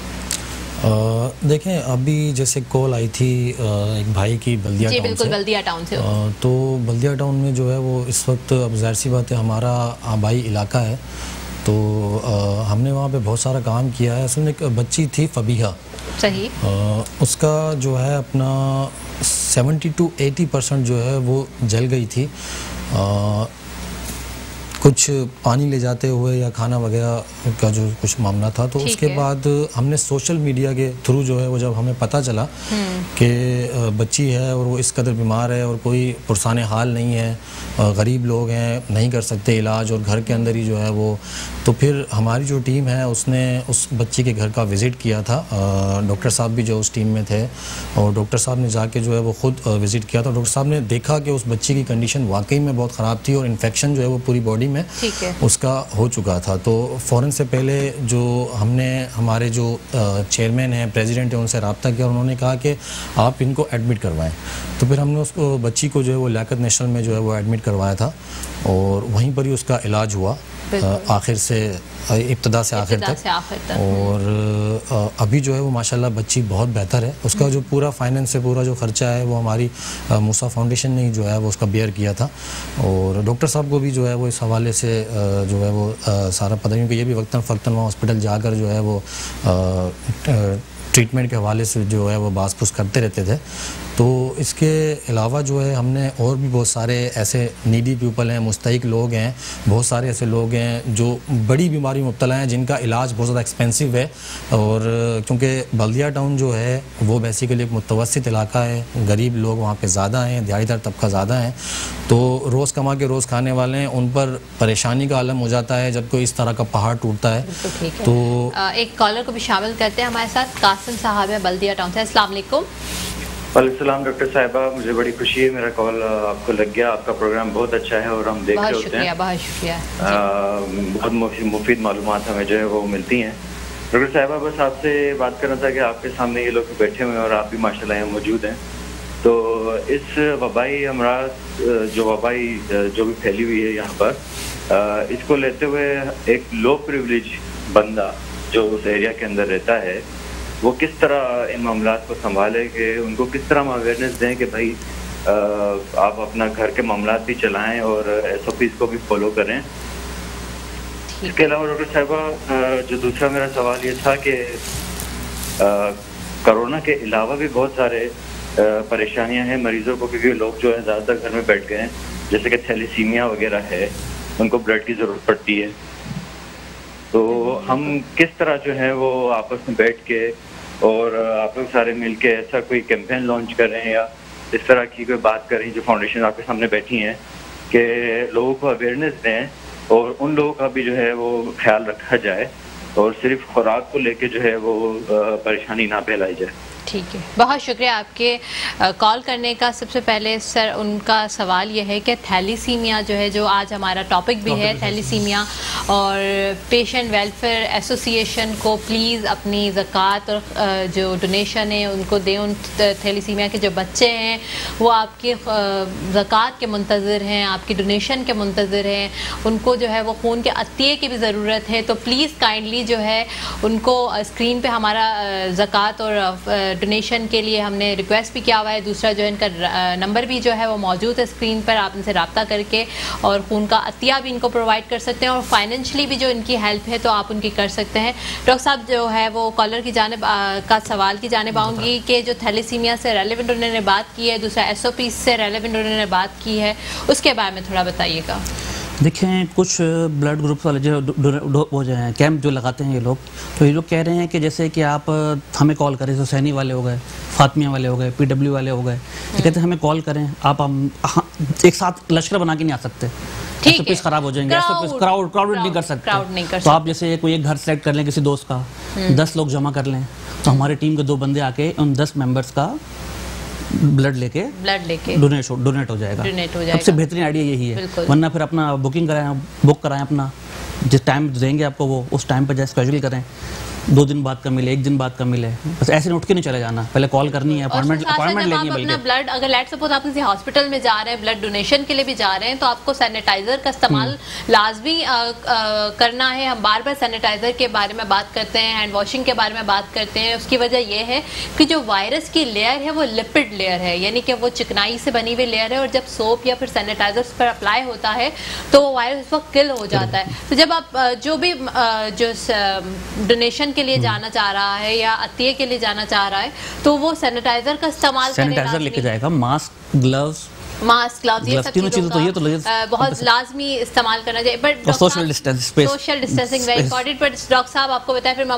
देखें, अभी जैसे कॉल आई थी एक भाई की बल्दिया टाउन से, बिल्कुल बल्दिया टाउन से, तो बल्दिया टाउन में जो है वो इस वक्त, अब ज़ाहिर सी बात है हमारा आबाई इलाका है, तो हमने वहाँ पे बहुत सारा काम किया है। असल में एक बच्ची थी फबीहा, सही, उसका जो है अपना 70 to 80% जो है वो जल गई थी। कुछ पानी ले जाते हुए या खाना वगैरह का जो कुछ मामला था, तो उसके बाद हमने सोशल मीडिया के थ्रू जो है वो, जब हमें पता चला कि बच्ची है और वो इस कदर बीमार है और कोई पुरसाने हाल नहीं है, गरीब लोग हैं, नहीं कर सकते इलाज और घर के अंदर ही जो है वो, तो फिर हमारी जो टीम है उसने उस बच्ची के घर का विज़िट किया था। डॉक्टर साहब भी जो उस टीम में थे, और डॉक्टर साहब ने जाके जो है वो ख़ुद विज़िट किया था। डॉक्टर साहब ने देखा कि उस बच्ची की कंडीशन वाकई में बहुत ख़राब थी और इन्फेक्शन जो है वो पूरी बॉडी में उसका हो चुका था। तो फ़ौरन से पहले जो हमने, हमारे जो चेयरमैन हैं, प्रेसिडेंट हैं, उनसे रब्ता किया और उन्होंने कहा कि आप इनको एडमिट करवाएं। तो फिर हमने उसको, बच्ची को जो है वो लियाकत नेशनल में जो है वो एडमिट करवाया था और वहीं पर ही उसका इलाज हुआ, आखिर से, इब्तदा से आखिर तक। और अभी जो है वो माशाल्लाह बच्ची बहुत बेहतर है। उसका जो पूरा फाइनेंस से पूरा जो खर्चा है वो हमारी मूसा फाउंडेशन ने ही जो है वो उसका बेयर किया था। और डॉक्टर साहब को भी जो है वो इस हवाले से जो है वो सारा पता, क्योंकि ये भी वक्तन फ़क्तन वहाँ हॉस्पिटल जाकर जो है वो ट्रीटमेंट के हवाले से जो है वो बास फूस करते रहते थे। तो इसके अलावा जो है हमने और भी बहुत सारे ऐसे नीडी पीपल हैं, मुस्तहिक लोग हैं, बहुत सारे ऐसे लोग हैं जो बड़ी बीमारी में मुब्तला हैं जिनका इलाज बहुत ज़्यादा एक्सपेंसिव है। और क्योंकि बल्दिया टाउन जो है वो बेसिकली एक मुतवस्सित इलाका है, गरीब लोग वहाँ पे ज़्यादा हैं, दिहाड़ीदार तबका ज़्यादा है, तो रोज़ कमा के रोज़ खाने वाले हैं, उन पर परेशानी का आलम हो जाता है जब कोई इस तरह का पहाड़ टूटता है। तो एक कॉलर को भी शामिल करते हैं हमारे साथ। कासिम साहब है बल्दिया टाउन से। अस्सलाम वालेकुम। वालेकुम डॉक्टर साहिबा, मुझे बड़ी खुशी है, मेरा कॉल आपको लग गया। आपका प्रोग्राम बहुत अच्छा है और हम देख रहे होते हैं। बहुत शुक्रिया। बहुत मुफीद मालूमात हमें जो है वो मिलती हैं। डॉक्टर साहिबा, बस आपसे बात करना था कि आपके सामने ये लोग बैठे हुए हैं और आप भी माशाल्लाह यहाँ मौजूद हैं। तो इस वबाई अमराज जो भी फैली हुई है यहाँ पर, इसको लेते हुए एक लो प्रिविलेज बंदा जो उस एरिया के अंदर रहता है वो किस तरह इन मामलात को संभाले, कि उनको किस तरह हम अवेयरनेस दें कि भाई आप अपना घर के मामलात भी चलाएं और SOPs को भी फॉलो करें। इसके अलावा डॉक्टर साहिबा, जो दूसरा मेरा सवाल ये था कि कोरोना के अलावा भी बहुत सारे परेशानियां हैं मरीजों को, क्योंकि लोग जो है ज़्यादातर घर में बैठ गए हैं, जैसे कि थैलेसीमिया वगैरह है, उनको ब्लड की ज़रूरत पड़ती है। तो हम किस तरह जो है वो आपस में बैठ के और आप लोग सारे मिल के ऐसा कोई कैंपेन लॉन्च करें या इस तरह की कोई बात करें जो फाउंडेशन आपके सामने बैठी हैं, कि लोगों को अवेयरनेस दें और उन लोगों का भी जो है वो ख्याल रखा जाए और सिर्फ खुराक को लेके जो है वो परेशानी ना फैलाई जाए। ठीक है, बहुत शुक्रिया आपके कॉल करने का। सबसे पहले सर उनका सवाल यह है कि थैलीसीमिया जो है, जो आज हमारा टॉपिक भी है, थैलीसीमिया, और पेशेंट वेलफेयर एसोसिएशन को प्लीज़ अपनी ज़कात और जो डोनेशन है उनको दें। उन थैलीसीमिया के जो बच्चे हैं वो आपकी ज़कात के मुंतज़िर हैं, आपकी डोनेशन के मुंतज़िर हैं, उनको जो है वो खून के अतिये की भी ज़रूरत है। तो प्लीज़ काइंडली जो है उनको स्क्रीन पे हमारा ज़कात और डोनेशन के लिए हमने रिक्वेस्ट भी किया हुआ है। दूसरा जो है इनका नंबर भी जो है वो मौजूद है स्क्रीन पर, आप इनसे रब्ता करके और खून का अतिया भी इनको प्रोवाइड कर सकते हैं और फाइनेंशियली भी जो इनकी हेल्प है तो आप उनकी कर सकते हैं। डॉक्टर साहब जो है वो कॉलर की जानिब का सवाल की जानिब आऊँगी कि जो थैलेसीमिया से रेलेवेंट उन्होंने बात की है, दूसरा SOP से रेलेवेंट उन्होंने बात की है, उसके बारे में थोड़ा बताइएगा। देखें, कुछ ब्लड ग्रुप्स वाले जो वो जो हैं कैंप जो लगाते हैं ये लोग, तो ये लोग कह रहे हैं कि जैसे कि आप हमें कॉल करें, तो सैनी वाले हो गए, फातमिया वाले हो गए, PW वाले हो गए, कहते हैं हमें कॉल करें, आप हम एक साथ लश्कर बना के नहीं आ सकते, SOPs खराब हो जाएंगे, क्राउड नहीं कर सकते। तो आप जैसे कोई एक घर सेलेक्ट कर लें किसी दोस्त का, 10 लोग जमा कर लें, तो हमारी टीम के 2 बंदे आके उन 10 मेंबर्स का ब्लड लेके डोनेट हो जाएगा। सबसे बेहतरीन आइडिया यही है, वरना फिर अपना बुक कराएं अपना, जिस टाइम देंगे आपको वो उस टाइम पर जैसे स्केड्यूल करें, 2 दिन बाद का मिले, 1 दिन बाद का मिले, बस ऐसे उठ के नहीं चले जाना, पहले कॉल करनी है, अपॉइंटमेंट लेनी है। बल्कि ब्लड अगर लेट सपोज आप किसी हॉस्पिटल में जा रहे हैं, ब्लड डोनेशन के लिए भी जा रहे हैं, तो आपको सैनिटाइजर का इस्तेमाल लाजमी करना है। हम बार बार सैनिटाइजर के बारे में बात करते हैं, हैंड वॉशिंग के बारे में बात करते हैं। उसकी वजह यह है कि जो वायरस की लेयर है वो लिपिड लेयर है, यानी कि वो चिकनाई से बनी हुई लेयर है, और जब सोप या फिर सैनिटाइजर पर अप्लाई होता है तो वो वायरस उस वक्त किल हो जाता है। तो जब आप जो भी जो डोनेशन के लिए जाना चाह रहा है या अतिये के लिए जाना चाह रहा है, तो वो सैनिटाइजर का इस्तेमाल सैनिटाइजर लेके जाएगा, मास्क, ग्लव्स, ये सब चीज़ों का बहुत लाजमी इस्तेमाल करना चाहिए। But social distancing very important. But doctor साहब आपको बताया, फिर मैं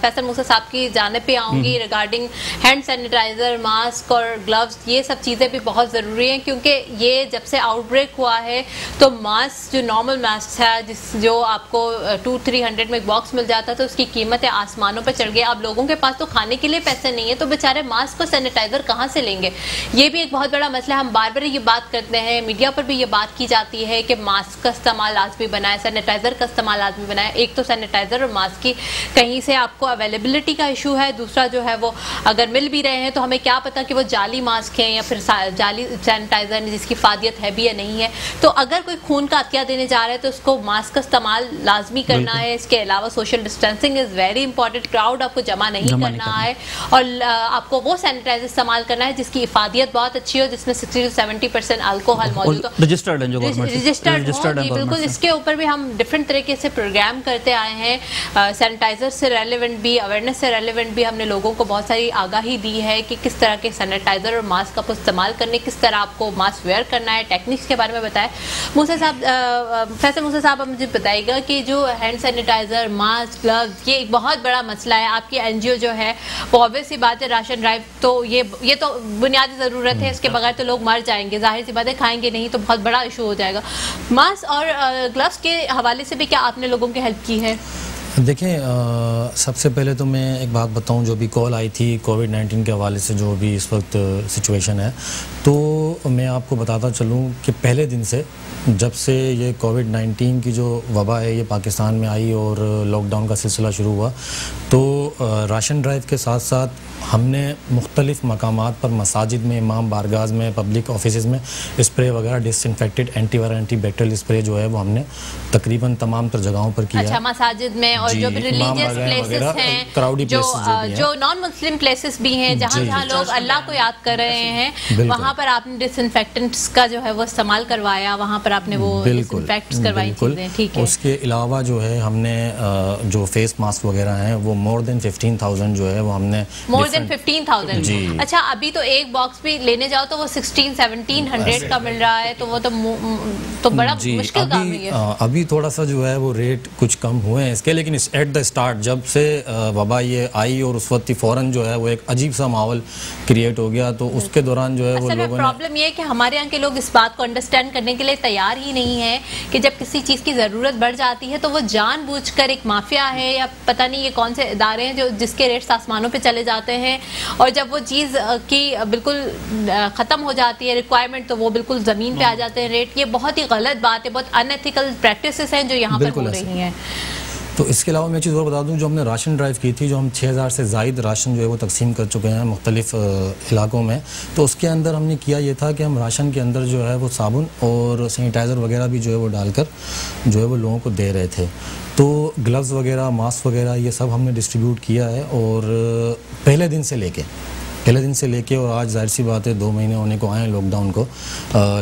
फैसल मूसा साहब की जानिब पे आऊँगी रिगार्डिंग हैंड सैनिटाइजर, मास्क और ग्लव्स, ये सब चीज़ें भी बहुत ज़रूरी हैं, क्योंकि ये जब से आउटब्रेक हुआ है तो मास्क जो नॉर्मल मास्क है जो आपको 200-300 में एक बॉक्स मिल जाता है, तो उसकी कीमत है आसमानों पर चढ़ गई। अब लोगों के पास तो खाने के लिए पैसे नहीं है, तो बेचारे मास्क और सैनिटाइजर कहाँ से लेंगे? ये भी एक बहुत बड़ा मसला। हम बार बार ये बात करते हैं, मीडिया पर भी ये बात की जाती है कि मास्क का इस्तेमाल लाजमी बनाए, सैनिटाइजर का इस्तेमाल लाजमी बनाए। एक तो सैनिटाइजर और मास्क की कहीं से आपको अवेलेबिलिटी का इशू है, दूसरा जो है वो अगर मिल भी रहे हैं तो हमें क्या पता कि वो जाली मास्क हैं या फिर जाली सैनिटाइजर जिसकी फादियत है भी या नहीं है। तो अगर कोई खून का अतिया देने जा रहा है तो उसको मास्क का इस्तेमाल लाजमी करना है। इसके अलावा social distancing is very important, crowd आपको जमा नहीं करना है, और आपको वो सैनिटाइजर इस्तेमाल करना है जिसकी इफादियत बहुत अच्छी हो, जिसमें 60 to 70 70% अल्कोहल मौजूद हो, रजिस्टर्ड है जो रजिस्टर्ड हो, बिल्कुल इसके ऊपर भी हम डिफरेंट तरीके से प्रोग्राम करते आए हैं। सैनिटाइजर से रेलेवेंट भी, अवेयरनेस से रेलेवेंट भी हमने लोगों को बहुत सारी आगाही दी है कि किस तरह के सैनिटाइजर और मास्क का इस्तेमाल करने, किस तरह आपको मास्क वेयर करना है, टेक्निक्स के बारे में बताया। मूसा साहब, फैसल मूसा साहब, आप मुझे बताइएगा कि जो हैंड सैनिटाइजर, मास्क, ग्लव्स, ये एक बहुत बड़ा मसला है। आपकी एनजीओ जो है वो ऑब्वियस सी बात है, राशन ड्राइव तो ये तो बुनियादी ज़रूरत है, इसके बगैर तो लोग मर जाएंगे, जाहिर सी बात है, खाएंगे नहीं तो बहुत बड़ा इशू हो जाएगा। मास्क और ग्लव्स के हवाले से भी क्या आपने लोगों की हेल्प की है? देखिए, सबसे पहले तो मैं एक बात बताऊं, जो भी कॉल आई थी कोविड-19 के हवाले से, जो भी इस वक्त सिचुएशन है, तो मैं आपको बताता चलूं कि पहले दिन से, जब से ये कोविड-19 की जो वबा है ये पाकिस्तान में आई और लॉकडाउन का सिलसिला शुरू हुआ, तो राशन ड्राइव के साथ साथ हमने मुख्तलिफ़ मकामात पर, मसाजिद में, इमाम बारगाज में, पब्लिक ऑफिस में स्प्रे वगैरह, डिसइंफेक्टेड एंटीवायरल, एंटीबैक्टीरियल स्प्रे जो है वो हमने तकरीबन तमाम तर जगहों पर किया। अच्छा, मसाजिद में और जो भी रिलीजियस प्लेसेस हैं, क्राउडी जो नॉन मुस्लिम प्लेसेस भी हैं, जहाँ लोग अल्लाह को याद कर रहे हैं, वहाँ पर आपने डिसइंफेक्टेंट्स का जो है वो इस्तेमाल करवाया, वहाँ पर आपने वो डिसइंफेक्ट्स करवाई चीजें, ठीक है। उसके अलावा जो है हमने जो फेस मास्क वगैरह हैं वो मोर देन 15,000 जो है वो हमने 15,000। अच्छा, अभी तो एक बॉक्स भी लेने जाओ तो वो 16-1700 का मिल रहा है, तो वो तो बड़ा मुश्किल काम है। अभी थोड़ा सा जो है वो रेट कुछ कम हुए हैं इसके, लेकिन एट द स्टार्ट जब से वबा ये आई और उस वक्त फ़ौरन जो है वो एक अजीब सा माहौल क्रिएट हो गया, तो उसके दौरान जो है वो लोगों ने, प्रॉब्लम ये है कि हमारे यहाँ के लोग इस बात को अंडरस्टैंड करने के लिए तैयार ही नहीं है कि जब किसी चीज़ की ज़रूरत बढ़ जाती है तो वो जानबूझकर एक माफिया है या पता नहीं ये कौन से इदारे हैं जो जिसके रेट्स आसमानों पे चले जाते हैं, और जब वो चीज़ की बिल्कुल ख़त्म हो जाती है रिक्वायरमेंट तो वो बिल्कुल ज़मीन पे आ जाते हैं रेट। ये बहुत ही गलत बात है, बहुत अनएथिकल प्रैक्टिसेस हैं जो यहाँ पर हो रही हैं। तो इसके अलावा मैं चीज़ और बता दूं, जो हमने राशन ड्राइव की थी, जो हम 6,000 से ज़ायद राशन जो है वो तकसीम कर चुके हैं मुख्तलिफ़ इलाकों में, तो उसके अंदर हमने किया ये था कि हम राशन के अंदर जो है वो साबुन और सैनिटाइज़र वगैरह भी जो है वो डालकर जो है वो लोगों को दे रहे थे। तो ग्लव्स वगैरह, मास्क वगैरह, ये सब हमने डिस्ट्रीब्यूट किया है, और पहले दिन से लेके और आज जाहिर सी बात है 2 महीने होने को आए हैं लॉकडाउन को,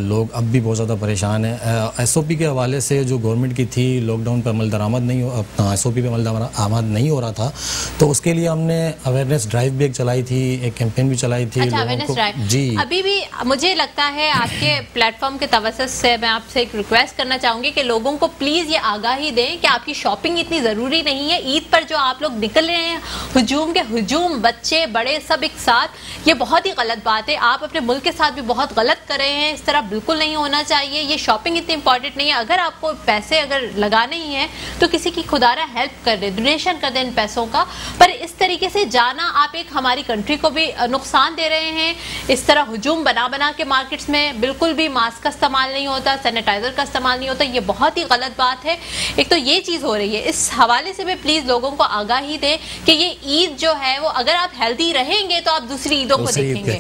लोग अब भी बहुत ज़्यादा परेशान हैं। एसओपी के हवाले से जो गवर्नमेंट की थी, लॉकडाउन पर अमल दरामद नहीं हो, एसओपी पे अमल दरामद नहीं हो रहा था, तो उसके लिए हमने अवेयरनेस ड्राइव भी एक चलाई थी, एक कैंपेन भी चलाई थी। अच्छा, अवेयरनेस ड्राइव जी अभी भी मुझे लगता है आपके प्लेटफॉर्म के तवज्जुह से मैं आपसे एक रिक्वेस्ट करना चाहूँगी कि लोगों को प्लीज़ ये आगाही दें कि आपकी शॉपिंग इतनी ज़रूरी नहीं है। ईद पर जो आप लोग निकल रहे हैं, हुजूम के हुजूम, बच्चे बड़े सब एक साथ, ये बहुत ही गलत बात है। आप अपने मुल्क के साथ भी बहुत गलत कर रहे हैं, इस तरह बिल्कुल नहीं होना चाहिए। ये शॉपिंग इतनी इंपॉर्टेंट नहीं है। अगर आपको पैसे अगर लगाने ही हैं तो किसी की खुदारा हेल्प कर दे, डोनेशन कर दे इन पैसों का, पर इस तरीके से जाना आप एक हमारी कंट्री को भी नुकसान दे रहे हैं। इस तरह हुजूम बना के मार्केट्स में बिल्कुल भी मास्क का इस्तेमाल नहीं होता, सैनिटाइजर का इस्तेमाल नहीं होता, ये बहुत ही गलत बात है। एक तो ये चीज़ हो रही है, इस हवाले से भी प्लीज़ लोगों को आगाही दें कि ये ईद जो है वो अगर आप हेल्दी रहेंगे तो आप दूसरी ईदों को देखेंगे,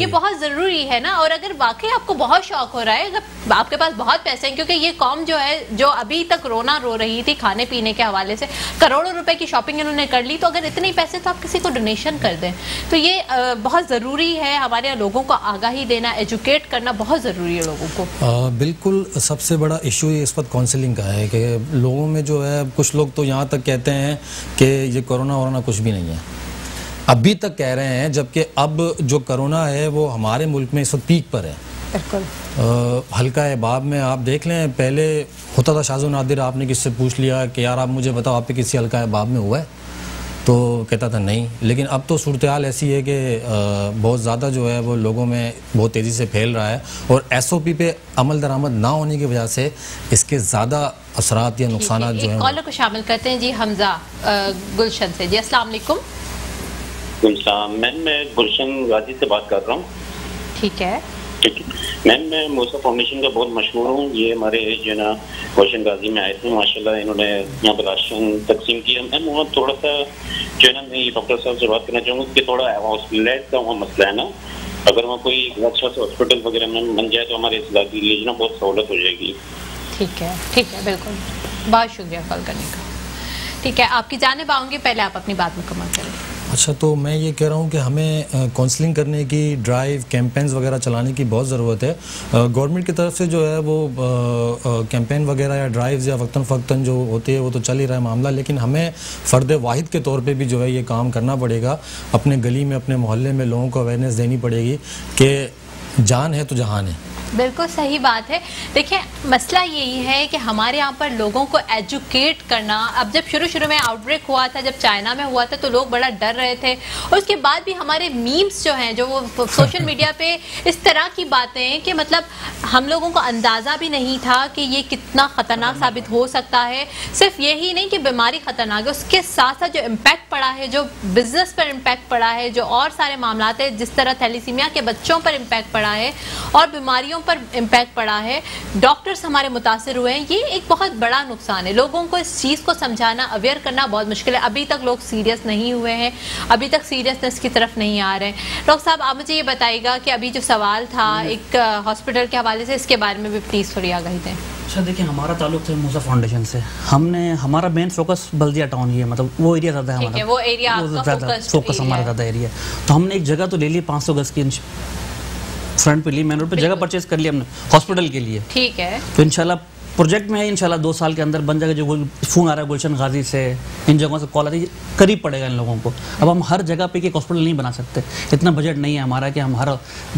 ये बहुत ज़रूरी है ना। और अगर वाकई आपको बहुत शौक हो रहा है, अगर आपके पास बहुत पैसे हैं, क्योंकि ये कौम जो है जो अभी तक रोना रो रही थी खाने पीने के हवाले से, करोड़ों रुपए की शॉपिंग इन्होंने कर ली, तो अगर इतने पैसे तो आप किसी को डोनेशन कर दें। तो ये बहुत ज़रूरी है, हमारे यहाँ लोगों को आगाही देना, एजुकेट करना बहुत ज़रूरी है लोगों को। बिल्कुल, सबसे बड़ा इशू इस वक्त काउंसलिंग का है कि लोगों में जो है, कुछ लोग तो यहाँ तक कहते हैं कि ये कोरोना वोरोना कुछ भी नहीं है, अभी तक कह रहे हैं, जबकि अब जो कोरोना है वो हमारे मुल्क में इस वक्त पीक पर है। बिल्कुल। हल्का एबाब में आप देख लें, पहले होता था शाज़ो नादिर, आपने किससे पूछ लिया कि यार आप मुझे बताओ आप पे किसी हल्का एबाब में हुआ है, तो कहता था नहीं। लेकिन अब तो सूरत हाल ऐसी है कि बहुत ज़्यादा जो है वो लोगों में बहुत तेज़ी से फैल रहा है, और एसओपी पे अमल दरामद ना होने की वजह से इसके ज़्यादा असरात या नुकसान जो है। कॉलर को शामिल करते हैं जी, हमजा गुलशन से। जी अस्सलाम वालेकुम। मैम, मैं गुलशन गाजी से बात कर रहा हूँ। ठीक है मैम, मैं मूसा फाउंडेशन का बहुत मशहूर हूँ। ये हमारे जो ना गुलशन गाजी में आए थे, माशाल्लाह इन्होंने यहाँ पर राशन तकसीम किया। मैम वहाँ थोड़ा सा जो है ना, मैं ये डॉक्टर साहब से बात करना चाहूँगा कि थोड़ा हॉस्पिटलाइज का वहाँ मसला है ना, अगर वहाँ कोई अच्छा सा हॉस्पिटल वगैरह में बन जाए तो हमारे इस इलाके के लिए ना बहुत सहूलत हो जाएगी। ठीक है, बिल्कुल, बहुत शुक्रिया कॉल करने का। ठीक है, आपकी जानिब आऊँगी, पहले आप अपनी बात मुकम्मल करें। अच्छा, तो मैं ये कह रहा हूँ कि हमें काउंसलिंग करने की, ड्राइव कैंपेन्स वगैरह चलाने की बहुत ज़रूरत है। गवर्नमेंट की तरफ से जो है वो कैंपेन वगैरह या ड्राइव्स या वक्तन फ़क्तन जो होती है वो तो चल ही रहा है मामला, लेकिन हमें फ़र्द वाहिद के तौर पे भी जो है ये काम करना पड़ेगा। अपने गली में, अपने मोहल्ले में लोगों को अवेयरनेस देनी पड़ेगी कि जान है तो जहान है। बिल्कुल सही बात है। देखिए, मसला यही है कि हमारे यहाँ पर लोगों को एजुकेट करना, अब जब शुरू में आउटब्रेक हुआ था, जब चाइना में हुआ था, तो लोग बड़ा डर रहे थे, और उसके बाद भी हमारे मीम्स जो हैं, जो वो सोशल मीडिया पे इस तरह की बातें कि मतलब हम लोगों को अंदाज़ा भी नहीं था कि ये कितना ख़तरनाक साबित हो सकता है। सिर्फ यही नहीं कि बीमारी ख़तरनाक है, उसके साथ साथ जो इम्पैक्ट पड़ा है, जो बिजनेस पर इम्पैक्ट पड़ा है, जो और सारे मामला है, जिस तरह थैलीसीमिया के बच्चों पर इम्पैक्ट पड़ा है और बीमारियों पर इम्पैक्ट पड़ा है, डॉक्टर्स हमारे मुतासिर हुए हैं, ये एक बहुत बड़ा नुकसान है। लोगों को इस चीज़ को समझाना, अवेयर करना बहुत मुश्किल है। अभी तक लोग सीरियस नहीं हुए हैं, अभी तक सीरियसनेस की तरफ नहीं आ रहे हैं। डॉक्टर साहब, आप मुझे ये बताइएगा कि अभी जो सवाल था एक हॉस्पिटल के हवाले से, इसके बारे में भी प्लीज़ थोड़ी आगाही दें। अच्छा, देखिए, हमारा ताल्लुक है मूसा फाउंडेशन से। हमारा मेन फोकस बल्दिया टाउन ही है, मतलब वो एरिया ज़्यादा है हमारा, वो एरिया आपका फोकस हमारा ज़्यादा एरिया। तो हमने एक जगह तो ले ली 500 गज की, फ्रंट पे ली, मेन रोड पे जगह परचेज कर लिया हमने हॉस्पिटल के लिए। ठीक है, तो इंशाल्लाह प्रोजेक्ट में है, इंशाल्लाह 2 साल के अंदर बन जाएगा। जो फ़ोन आ रहा है गुलशन गाजी से, इन जगहों से कॉल आ रही है, करीब पड़ेगा इन लोगों को। अब हम हर जगह पे एक हॉस्पिटल नहीं बना सकते, इतना बजट नहीं है हमारा कि हम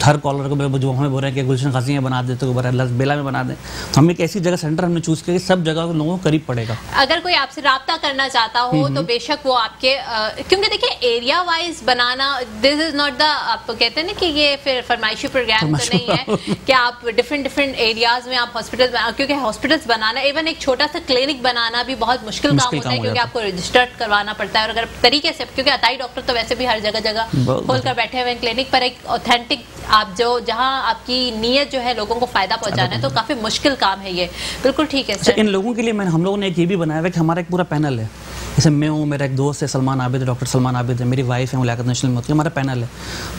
हर कॉलर को जो हमें बोल रहे हैं कि गुलशन गाजी में बना देते तो बेला में बना दें। तो हम एक ऐसी जगह सेंटर हमने चूज़ किया कि सब जगह लोगों को करीब पड़ेगा। अगर कोई आपसे रब्ता करना चाहता हो तो बेशक वो आपके, क्योंकि देखिए area wise banana, this is not the, आप कहते हैं ना कि ये फिर फरमाइशी प्रोग्राम तो नहीं है कि आप डिफरेंट एरियाज में आप हॉस्पिटल, क्योंकि हॉस्पिटल्स बनाना, इवन एक छोटा सा क्लिनिक बनाना भी बहुत मुश्किल काम होता है, क्योंकि आपको रजिस्टर्ड करवाना पड़ता है। और अगर तरीके से, क्योंकि अताई डॉक्टर तो वैसे भी हर जगह खोल कर बैठे हुए हैं क्लिनिक पर, एक ऑथेंटिक आप जो जहां आपकी नीयत जो है लोगों को फायदा पहुंचाना है, तो काफी मुश्किल काम है ये। बिल्कुल ठीक है सर। इन लोगों के लिए हम लोगों ने एक ये भी बनाया है कि हमारा एक पूरा पैनल है। जैसे मैं हूँ, मेरा एक दोस्त है सलमान आबिद है, डॉक्टर सलमान आबिद है, मेरी वाइफ है मुलाकात नेशनल मोती, हमारा पैनल है।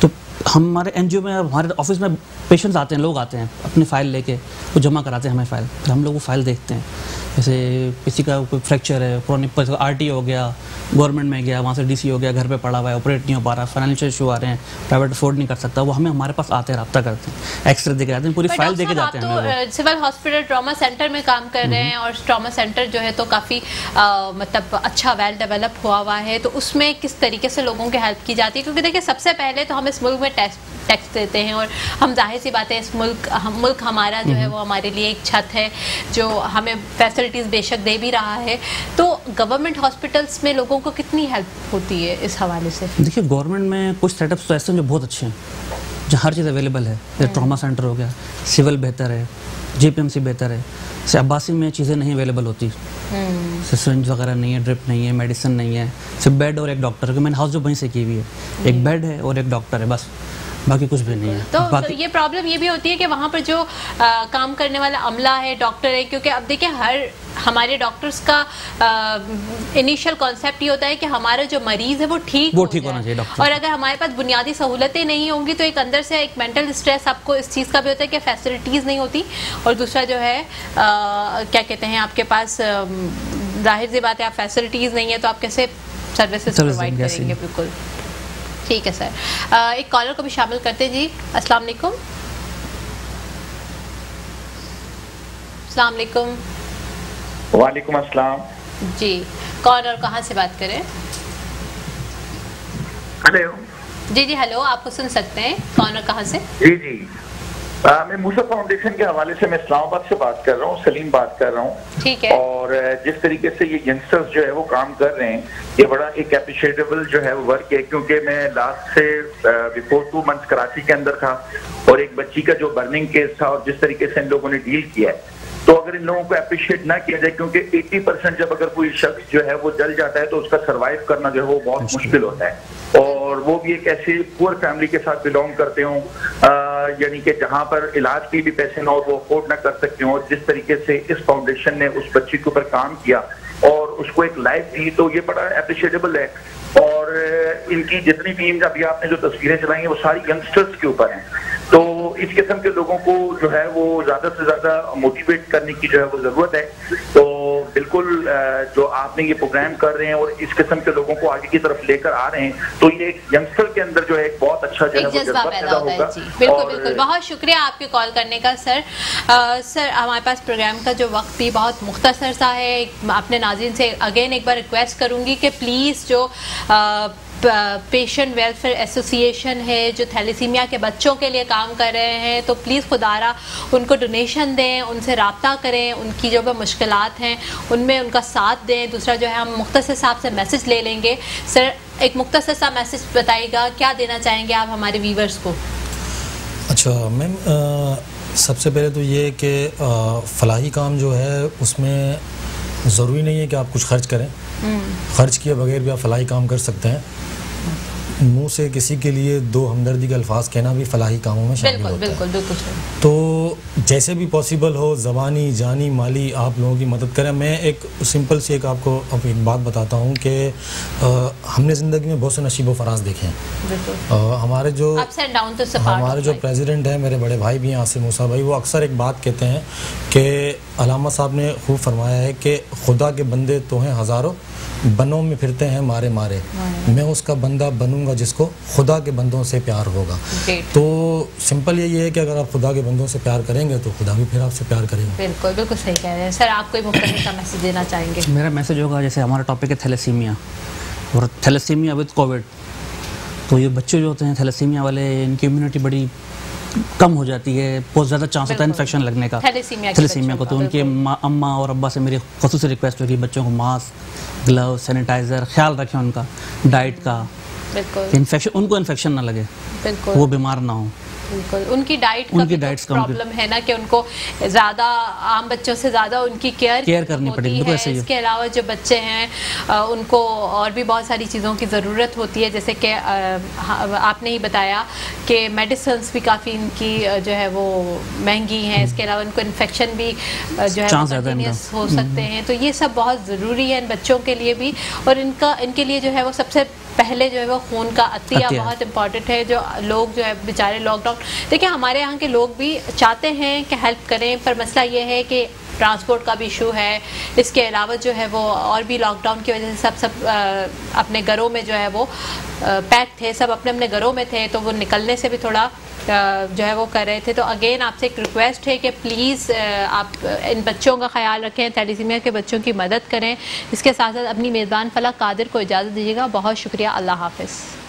तो हमारे एनजीओ में, हमारे ऑफिस में पेशेंट्स आते हैं, लोग आते हैं अपनी फ़ाइल लेके, वो जमा कराते हैं हमें फ़ाइल, फिर हम लोग वो फ़ाइल देखते हैं। जैसे किसी का कोई फ्रैक्चर है, क्रॉनिक आरटी हो गया, गवर्नमेंट में गया, वहाँ से डीसी हो गया, घर पे पड़ा हुआ है, ऑपरेट नहीं हो पा रहा, फाइनेंशियल इशू आ रहे हैं, प्राइवेट अफोर्ड नहीं कर सकता, वो हमारे पास आते हैं, रब्ता करते हैं, एक्सरे देके जाते हैं, पूरी फाइल देके जाते हैं। तो सिविल हॉस्पिटल ट्रॉमा सेंटर में काम कर रहे हैं, और ट्रॉमा सेंटर जो है तो काफ़ी मतलब अच्छा वेल डेवलप हुआ है, तो उसमें किस तरीके से लोगों की हेल्प की जाती है? क्योंकि देखिए, सबसे पहले तो हम इस मुल्क में टैक्स देते हैं, और हम जाहिर सी बात है, इस मुल्क हमारा जो है वो हमारे लिए एक छत है जो हमें फैसिलिटीज़ बेशक दे भी रहा है। तो गवर्नमेंट हॉस्पिटल्स में लोगों को कितनी हेल्प होती है इस हवाले से? देखिए, गवर्नमेंट में कुछ सेटअप्स तो ऐसे हैं जो बहुत अच्छे हैं, जहाँ हर चीज़ अवेलेबल है। जैसे ट्रॉमा सेंटर हो गया, सिविल बेहतर है, जीपीएमसी बेहतर है। जैसे अब्बासी में चीज़ें नहीं अवेलेबल होती, सिरिंज वगैरह नहीं है, ड्रिप नहीं है, मेडिसिन नहीं है, सिर्फ बेड और एक डॉक्टर, क्योंकि मैंने हाउस जो वहीं से की हुई है, एक बेड है और एक डॉक्टर है, बस, बाकी कुछ भी नहीं है। तो ये प्रॉब्लम ये भी होती है कि वहाँ पर जो काम करने वाला अमला है, डॉक्टर है, क्योंकि अब देखिए हमारे डॉक्टर्स का इनिशियल कॉन्सेप्ट ये होता है कि हमारा जो मरीज है वो ठीक होना चाहिए डॉक्टर। और अगर हमारे पास बुनियादी सहूलतें नहीं होंगी तो एक अंदर से एक मेंटल स्ट्रेस आपको इस चीज़ का भी होता है कि फैसिलिटीज़ नहीं होती, और दूसरा जो है क्या कहते हैं, आपके पास जाहिर सी बात है, आप फैसिलिटीज़ नहीं है तो आप कैसे सर्विसेज प्रोवाइड करेंगे? बिल्कुल ठीक है सर। एक कॉलर को भी शामिल करते जी। अस्सलाम वालेकुम। अस्सलाम वालेकुम। वालेकुम अस्सलाम जी, कौन और कहाँ से बात करें? हेलो। जी जी हेलो, आपको सुन सकते हैं, कौन और कहाँ से? जी जी, मैं मूसा फाउंडेशन के हवाले से मैं इस्लामाबाद से बात कर रहा हूँ, सलीम बात कर रहा हूँ। ठीक है। और जिस तरीके से ये यंगस्टर्स जो है वो काम कर रहे हैं, ये बड़ा एक एप्रिशिएटेबल जो है वो वर्क है, क्योंकि मैं लास्ट से बिफोर 2 मंथ्स कराची के अंदर था, और एक बच्ची का जो बर्निंग केस था, और जिस तरीके से इन लोगों ने डील किया है, तो अगर इन लोगों को अप्रिशिएट ना किया जाए, क्योंकि 80% जब अगर कोई शख्स जो है वो जल जाता है तो उसका सर्वाइव करना जो है वो बहुत मुश्किल होता है, और वो भी एक ऐसी पुअर फैमिली के साथ बिलोंग करते हों, यानी कि जहां पर इलाज के भी पैसे ना और वो अफोर्ड ना कर सकते हों। और जिस तरीके से इस फाउंडेशन ने उस बच्ची के ऊपर काम किया और उसको एक लाइफ दी, तो ये बड़ा अप्रिशिएटेबल है। और इनकी जितनी भी अभी आपने जो तस्वीरें चलाई हैं वो सारी यंगस्टर्स के ऊपर हैं, तो इस किस्म के लोगों को जो है वो ज्यादा से ज्यादा मोटिवेट करने की जो है वो जरूरत है। तो बिल्कुल जो आपने ये प्रोग्राम कर रहे हैं और इस किस्म के लोगों को आगे की तरफ लेकर आ रहे हैं, तो ये एक यंगस्टर के अंदर जो है एक बहुत अच्छा जो है वो जज्बा पैदा होगा। बिल्कुल बिल्कुल, बहुत शुक्रिया आपके कॉल करने का सर। सर हमारे पास प्रोग्राम का जो वक्त भी बहुत मुख्तसर सा है। अपने नाज़रीन से अगेन एक बार रिक्वेस्ट करूंगी कि प्लीज़ जो पेशेंट वेलफेयर एसोसिएशन है जो थैलेसीमिया के बच्चों के लिए काम कर रहे हैं, तो प्लीज़ खुदारा उनको डोनेशन दें, उनसे रब्ता करें, उनकी जो भी मुश्किलात हैं उनमें उनका साथ दें। दूसरा जो है हम मुख्तसर साहब से मैसेज ले लेंगे। सर एक मुख्तसर सा मैसेज बताइएगा, क्या देना चाहेंगे आप हमारे व्यूवर्स को? अच्छा मैम, सबसे पहले तो ये कि फलाही काम जो है उसमें ज़रूरी नहीं है कि आप कुछ खर्च करें। खर्च किए बगैर भी आप फलाही काम कर सकते हैं। मुंह से किसी के लिए दो हमदर्दी के अल्फाज कहना भी फलाही कामों में शामिल होता है। बिल्कुल। तो जैसे भी पॉसिबल हो ज़बानी जानी माली आप लोगों की मदद करें। मैं एक सिंपल सी आपको अब एक बात बताता हूँ कि हमने ज़िंदगी में बहुत से नशीब व फराज देखे हैं। हमारे जो प्रेसिडेंट हैं, मेरे बड़े भाई भी हैं आसिम मूसा भाई, वो अक्सर एक बात कहते हैं कि अलामा साहब ने खूब फरमाया है कि खुदा के बंदे तो हैं हज़ारों, बनों में फिरते हैं मारे मारे, मैं उसका बंदा बनूंगा जिसको खुदा के बंदों से प्यार होगा। तो सिंपल यही है कि अगर आप खुदा के बंदों से प्यार करेंगे तो खुदा भी फिर आपसे प्यार करेगा। बिल्कुल बिल्कुल सही कह रहे हैं सर। आप कोई मुख्तसर सा मैसेज देना चाहेंगे? मेरा मैसेज होगा, जैसे हमारा टॉपिक है थैलेसीमिया और थैलेसीमिया विद कोविड, तो ये बच्चे जो होते हैं थैलेसीमिया वाले, इनकी इम्यूनिटी बड़ी कम हो जाती है, बहुत ज़्यादा चांस होता है इन्फेक्शन लगने का थैलेसीमिया को। तो उनके अम्मा और अब्बा से मेरी ख़ुसूसी रिक्वेस्ट होगी बच्चों को मास्क, ग्लव, सैनिटाइज़र, ख्याल रखें उनका डाइट का, इन्फेक्शन उनको इन्फेक्शन ना लगे, वो बीमार ना हो। बिल्कुल, उनकी डाइट का प्रॉब्लम है ना कि उनको ज़्यादा आम बच्चों से ज़्यादा उनकी केयर करनी पड़ेगी। इसके अलावा जो बच्चे हैं उनको और भी बहुत सारी चीज़ों की ज़रूरत होती है, जैसे कि आपने ही बताया कि मेडिसिन्स भी काफ़ी इनकी जो है वो महंगी हैं। इसके अलावा उनको इन्फेक्शन भी जो है कंटिन्यूस हो सकते हैं। तो ये सब बहुत ज़रूरी है इन बच्चों के लिए भी, और इनके लिए जो है वो सबसे पहले जो है वो खून का अतिया बहुत इम्पॉर्टेंट है। जो लोग जो है बेचारे लॉकडाउन, देखिए हमारे यहाँ के लोग भी चाहते हैं कि हेल्प करें, पर मसला ये है कि ट्रांसपोर्ट का भी इशू है। इसके अलावा जो है वो और भी लॉकडाउन की वजह से सब अपने घरों में जो है वो पैक थे, सब अपने अपने घरों में थे, तो वो निकलने से भी थोड़ा जो है वो कर रहे थे। तो अगेन आपसे एक रिक्वेस्ट है कि प्लीज़ आप इन बच्चों का ख्याल रखें, थैलेसीमिया के बच्चों की मदद करें। इसके साथ साथ अपनी मेज़बान फलक कादिर को इजाज़त दीजिएगा। बहुत शुक्रिया, अल्लाह हाफ़िज़।